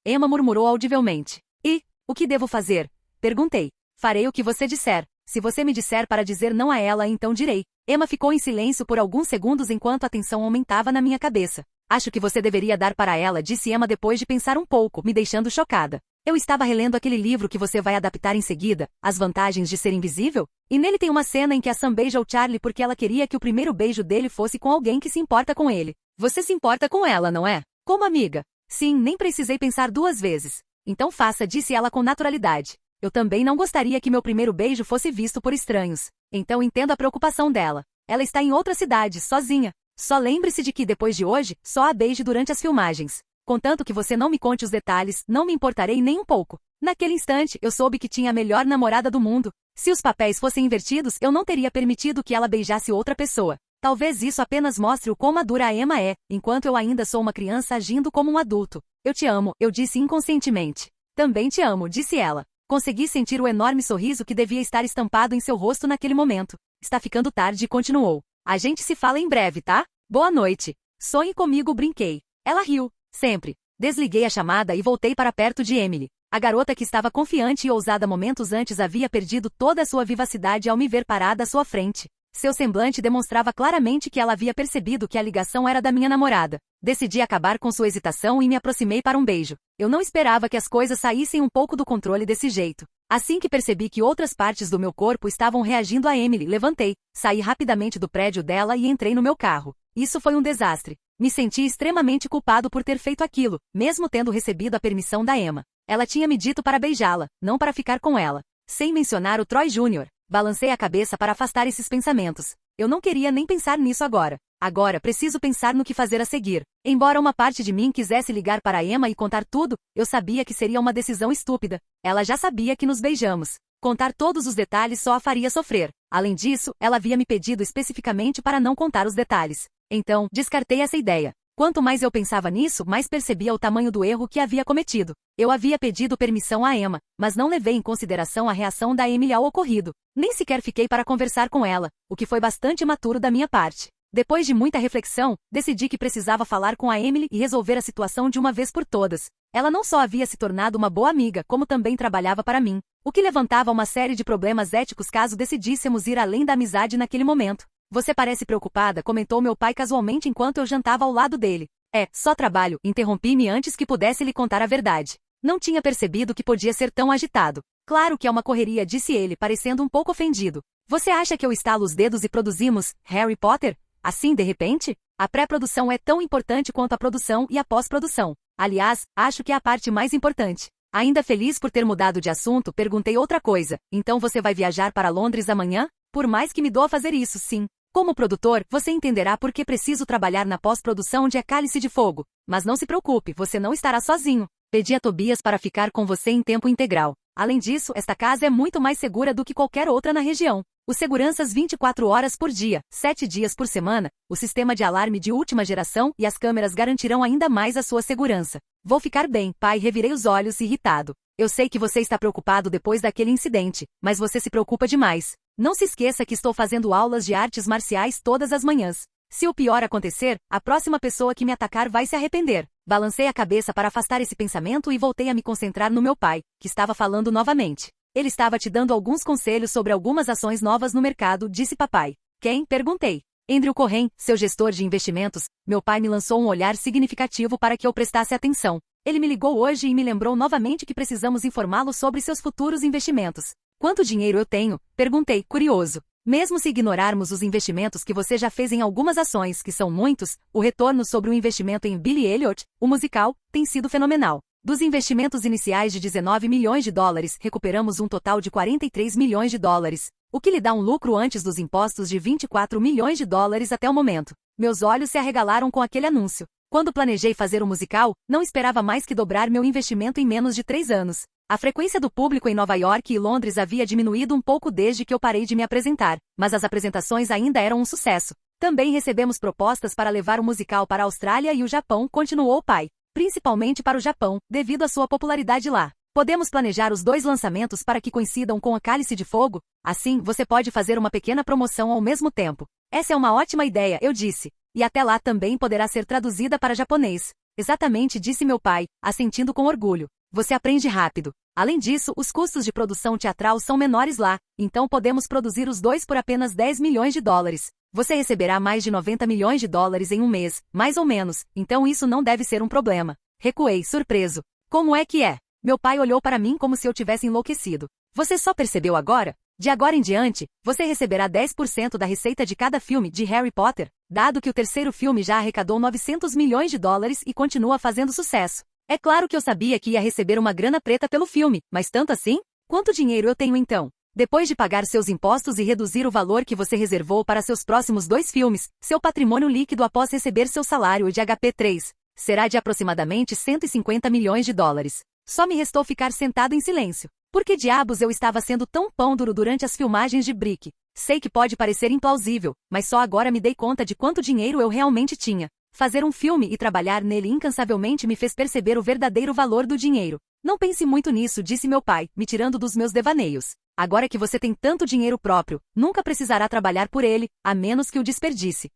Emma murmurou audivelmente. E, o que devo fazer? Perguntei. Farei o que você disser. Se você me disser para dizer não a ela, então direi. Emma ficou em silêncio por alguns segundos enquanto a tensão aumentava na minha cabeça. Acho que você deveria dar para ela, disse Emma depois de pensar um pouco, me deixando chocada. Eu estava relendo aquele livro que você vai adaptar em seguida, As Vantagens de Ser Invisível, e nele tem uma cena em que a Sam beija o Charlie porque ela queria que o primeiro beijo dele fosse com alguém que se importa com ele. Você se importa com ela, não é? Como amiga. Sim, nem precisei pensar duas vezes. Então faça, disse ela com naturalidade. Eu também não gostaria que meu primeiro beijo fosse visto por estranhos. Então entendo a preocupação dela. Ela está em outra cidade, sozinha. Só lembre-se de que, depois de hoje, só a beije durante as filmagens. Contanto que você não me conte os detalhes, não me importarei nem um pouco. Naquele instante, eu soube que tinha a melhor namorada do mundo. Se os papéis fossem invertidos, eu não teria permitido que ela beijasse outra pessoa. Talvez isso apenas mostre o quão madura a Emma é, enquanto eu ainda sou uma criança agindo como um adulto. Eu te amo, eu disse inconscientemente. Também te amo, disse ela. Consegui sentir o enorme sorriso que devia estar estampado em seu rosto naquele momento. Está ficando tarde e continuou. A gente se fala em breve, tá? Boa noite. Sonhe comigo, brinquei. Ela riu. Sempre. Desliguei a chamada e voltei para perto de Emily. A garota que estava confiante e ousada momentos antes havia perdido toda a sua vivacidade ao me ver parada à sua frente. Seu semblante demonstrava claramente que ela havia percebido que a ligação era da minha namorada. Decidi acabar com sua hesitação e me aproximei para um beijo. Eu não esperava que as coisas saíssem um pouco do controle desse jeito. Assim que percebi que outras partes do meu corpo estavam reagindo a Emily, levantei, saí rapidamente do prédio dela e entrei no meu carro. Isso foi um desastre. Me senti extremamente culpado por ter feito aquilo, mesmo tendo recebido a permissão da Emma. Ela tinha me dito para beijá-la, não para ficar com ela. Sem mencionar o Troy Jr., balancei a cabeça para afastar esses pensamentos. Eu não queria nem pensar nisso agora. Agora preciso pensar no que fazer a seguir. Embora uma parte de mim quisesse ligar para a Emma e contar tudo, eu sabia que seria uma decisão estúpida. Ela já sabia que nos beijamos. Contar todos os detalhes só a faria sofrer. Além disso, ela havia me pedido especificamente para não contar os detalhes. Então, descartei essa ideia. Quanto mais eu pensava nisso, mais percebia o tamanho do erro que havia cometido. Eu havia pedido permissão a Emma, mas não levei em consideração a reação da Emily ao ocorrido. Nem sequer fiquei para conversar com ela, o que foi bastante imaturo da minha parte. Depois de muita reflexão, decidi que precisava falar com a Emily e resolver a situação de uma vez por todas. Ela não só havia se tornado uma boa amiga, como também trabalhava para mim, o que levantava uma série de problemas éticos caso decidíssemos ir além da amizade naquele momento. Você parece preocupada, comentou meu pai casualmente enquanto eu jantava ao lado dele. Só trabalho, interrompi-me antes que pudesse lhe contar a verdade. Não tinha percebido que podia ser tão agitado. Claro que é uma correria, disse ele, parecendo um pouco ofendido. Você acha que eu estalo os dedos e produzimos Harry Potter? Assim, de repente? A pré-produção é tão importante quanto a produção e a pós-produção. Aliás, acho que é a parte mais importante. Ainda feliz por ter mudado de assunto, perguntei outra coisa. Então você vai viajar para Londres amanhã? Por mais que me doa fazer isso, sim. Como produtor, você entenderá por que preciso trabalhar na pós-produção de A Cálice de Fogo. Mas não se preocupe, você não estará sozinho. Pedi a Tobias para ficar com você em tempo integral. Além disso, esta casa é muito mais segura do que qualquer outra na região. Os seguranças 24 horas por dia, 7 dias por semana, o sistema de alarme de última geração e as câmeras garantirão ainda mais a sua segurança. Vou ficar bem, pai, revirei os olhos, irritado. Eu sei que você está preocupado depois daquele incidente, mas você se preocupa demais. Não se esqueça que estou fazendo aulas de artes marciais todas as manhãs. Se o pior acontecer, a próxima pessoa que me atacar vai se arrepender. Balancei a cabeça para afastar esse pensamento e voltei a me concentrar no meu pai, que estava falando novamente. Ele estava te dando alguns conselhos sobre algumas ações novas no mercado, disse papai. Quem? Perguntei. Andrew Cohen, seu gestor de investimentos. Meu pai me lançou um olhar significativo para que eu prestasse atenção. Ele me ligou hoje e me lembrou novamente que precisamos informá-lo sobre seus futuros investimentos. Quanto dinheiro eu tenho? Perguntei, curioso. Mesmo se ignorarmos os investimentos que você já fez em algumas ações, que são muitos, o retorno sobre o investimento em Billy Elliot, o musical, tem sido fenomenal. Dos investimentos iniciais de 19 milhões de dólares, recuperamos um total de 43 milhões de dólares, o que lhe dá um lucro antes dos impostos de 24 milhões de dólares até o momento. Meus olhos se arregalaram com aquele anúncio. Quando planejei fazer o musical, não esperava mais que dobrar meu investimento em menos de 3 anos. A frequência do público em Nova York e Londres havia diminuído um pouco desde que eu parei de me apresentar, mas as apresentações ainda eram um sucesso. Também recebemos propostas para levar o musical para a Austrália e o Japão, continuou o pai. Principalmente para o Japão, devido à sua popularidade lá. Podemos planejar os 2 lançamentos para que coincidam com A Cálice de Fogo? Assim, você pode fazer uma pequena promoção ao mesmo tempo. Essa é uma ótima ideia, eu disse. E até lá também poderá ser traduzida para japonês. Exatamente, disse meu pai, assentindo com orgulho. Você aprende rápido. Além disso, os custos de produção teatral são menores lá, então podemos produzir os 2 por apenas 10 milhões de dólares. Você receberá mais de 90 milhões de dólares em um mês, mais ou menos, então isso não deve ser um problema. Recuei, surpreso. Como é que é? Meu pai olhou para mim como se eu tivesse enlouquecido. Você só percebeu agora? De agora em diante, você receberá 10% da receita de cada filme de Harry Potter, dado que o terceiro filme já arrecadou 900 milhões de dólares e continua fazendo sucesso. É claro que eu sabia que ia receber uma grana preta pelo filme, mas tanto assim? Quanto dinheiro eu tenho então? Depois de pagar seus impostos e reduzir o valor que você reservou para seus próximos 2 filmes, seu patrimônio líquido após receber seu salário de HP3 será de aproximadamente 150 milhões de dólares. Só me restou ficar sentado em silêncio. Por que diabos eu estava sendo tão pão duro durante as filmagens de Brick? Sei que pode parecer implausível, mas só agora me dei conta de quanto dinheiro eu realmente tinha. Fazer um filme e trabalhar nele incansavelmente me fez perceber o verdadeiro valor do dinheiro. Não pense muito nisso, disse meu pai, me tirando dos meus devaneios. Agora que você tem tanto dinheiro próprio, nunca precisará trabalhar por ele, a menos que o desperdice.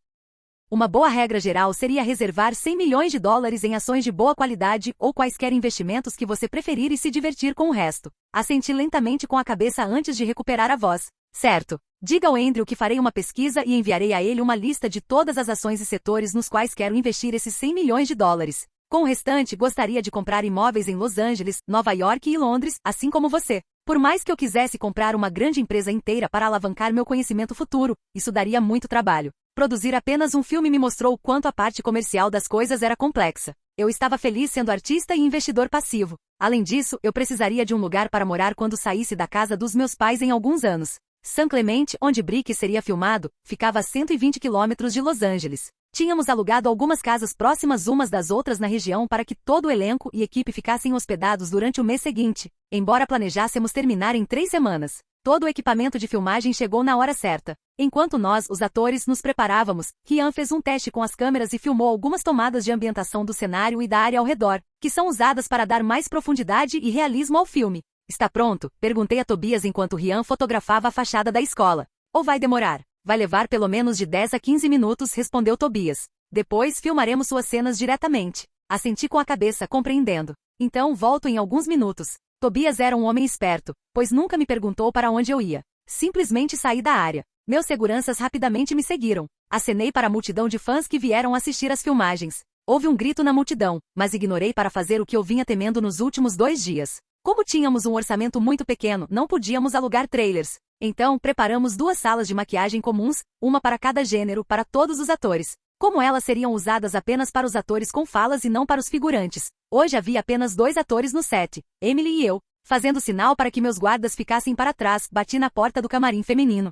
Uma boa regra geral seria reservar 100 milhões de dólares em ações de boa qualidade ou quaisquer investimentos que você preferir e se divertir com o resto. Assenti lentamente com a cabeça antes de recuperar a voz. Certo. Diga ao Andrew que farei uma pesquisa e enviarei a ele uma lista de todas as ações e setores nos quais quero investir esses 100 milhões de dólares. Com o restante, gostaria de comprar imóveis em Los Angeles, Nova York e Londres, assim como você. Por mais que eu quisesse comprar uma grande empresa inteira para alavancar meu conhecimento futuro, isso daria muito trabalho. Produzir apenas um filme me mostrou o quanto a parte comercial das coisas era complexa. Eu estava feliz sendo artista e investidor passivo. Além disso, eu precisaria de um lugar para morar quando saísse da casa dos meus pais em alguns anos. San Clemente, onde Brick seria filmado, ficava a 120 quilômetros de Los Angeles. Tínhamos alugado algumas casas próximas umas das outras na região para que todo o elenco e equipe ficassem hospedados durante o mês seguinte, embora planejássemos terminar em 3 semanas. Todo o equipamento de filmagem chegou na hora certa. Enquanto nós, os atores, nos preparávamos, Ryan fez um teste com as câmeras e filmou algumas tomadas de ambientação do cenário e da área ao redor, que são usadas para dar mais profundidade e realismo ao filme. Está pronto? Perguntei a Tobias enquanto Ryan fotografava a fachada da escola. Ou vai demorar? Vai levar pelo menos de 10 a 15 minutos, respondeu Tobias. Depois filmaremos suas cenas diretamente. Assenti com a cabeça, compreendendo. Então volto em alguns minutos. Tobias era um homem esperto, pois nunca me perguntou para onde eu ia. Simplesmente saí da área. Meus seguranças rapidamente me seguiram. Acenei para a multidão de fãs que vieram assistir às filmagens. Houve um grito na multidão, mas ignorei para fazer o que eu vinha temendo nos últimos 2 dias. Como tínhamos um orçamento muito pequeno, não podíamos alugar trailers. Então, preparamos 2 salas de maquiagem comuns, uma para cada gênero, para todos os atores. Como elas seriam usadas apenas para os atores com falas e não para os figurantes. Hoje havia apenas 2 atores no set, Emily e eu. Fazendo sinal para que meus guardas ficassem para trás, bati na porta do camarim feminino.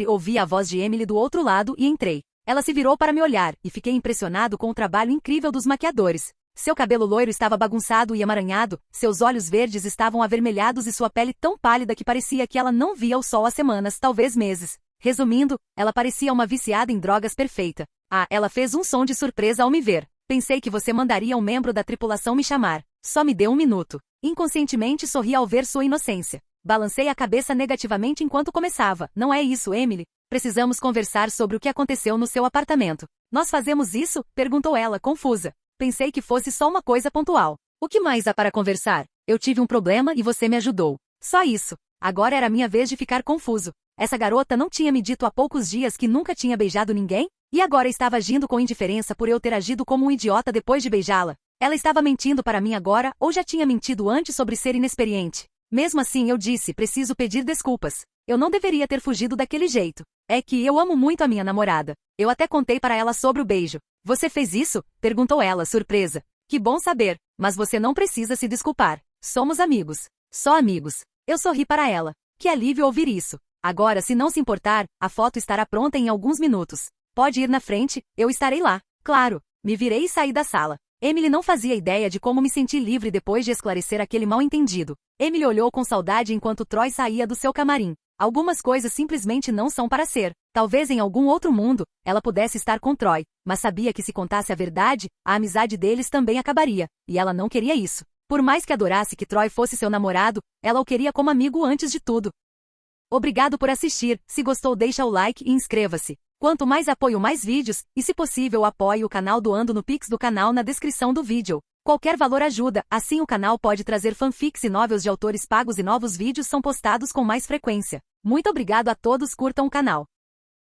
Ouvi a voz de Emily do outro lado e entrei. Ela se virou para me olhar, e fiquei impressionado com o trabalho incrível dos maquiadores. Seu cabelo loiro estava bagunçado e emaranhado, seus olhos verdes estavam avermelhados e sua pele tão pálida que parecia que ela não via o sol há semanas, talvez meses. Resumindo, ela parecia uma viciada em drogas perfeita. Ela fez um som de surpresa ao me ver. Pensei que você mandaria um membro da tripulação me chamar. Só me deu 1 minuto. Inconscientemente sorri ao ver sua inocência. Balancei a cabeça negativamente enquanto começava. Não é isso, Emily. Precisamos conversar sobre o que aconteceu no seu apartamento. Nós fazemos isso? Perguntou ela, confusa. Pensei que fosse só uma coisa pontual. O que mais há para conversar? Eu tive um problema e você me ajudou. Só isso. Agora era minha vez de ficar confuso. Essa garota não tinha me dito há poucos dias que nunca tinha beijado ninguém? E agora estava agindo com indiferença por eu ter agido como um idiota depois de beijá-la? Ela estava mentindo para mim agora ou já tinha mentido antes sobre ser inexperiente? Mesmo assim eu disse, preciso pedir desculpas. Eu não deveria ter fugido daquele jeito. É que eu amo muito a minha namorada. Eu até contei para ela sobre o beijo. Você fez isso? Perguntou ela, surpresa. Que bom saber, mas você não precisa se desculpar. Somos amigos. Só amigos. Eu sorri para ela. Que alívio ouvir isso. Agora, se não se importar, a foto estará pronta em alguns minutos. Pode ir na frente, eu estarei lá. Claro. Me virei e saí da sala. Emily não fazia ideia de como me senti livre depois de esclarecer aquele mal-entendido. Emily olhou com saudade enquanto Troy saía do seu camarim. Algumas coisas simplesmente não são para ser. Talvez em algum outro mundo, ela pudesse estar com Troy, mas sabia que se contasse a verdade, a amizade deles também acabaria, e ela não queria isso. Por mais que adorasse que Troy fosse seu namorado, ela o queria como amigo antes de tudo. Obrigado por assistir, se gostou deixa o like e inscreva-se. Quanto mais apoio mais vídeos, e se possível apoie o canal doando no Pix do canal na descrição do vídeo. Qualquer valor ajuda, assim o canal pode trazer fanfics e novels de autores pagos e novos vídeos são postados com mais frequência. Muito obrigado a todos, curtam o canal.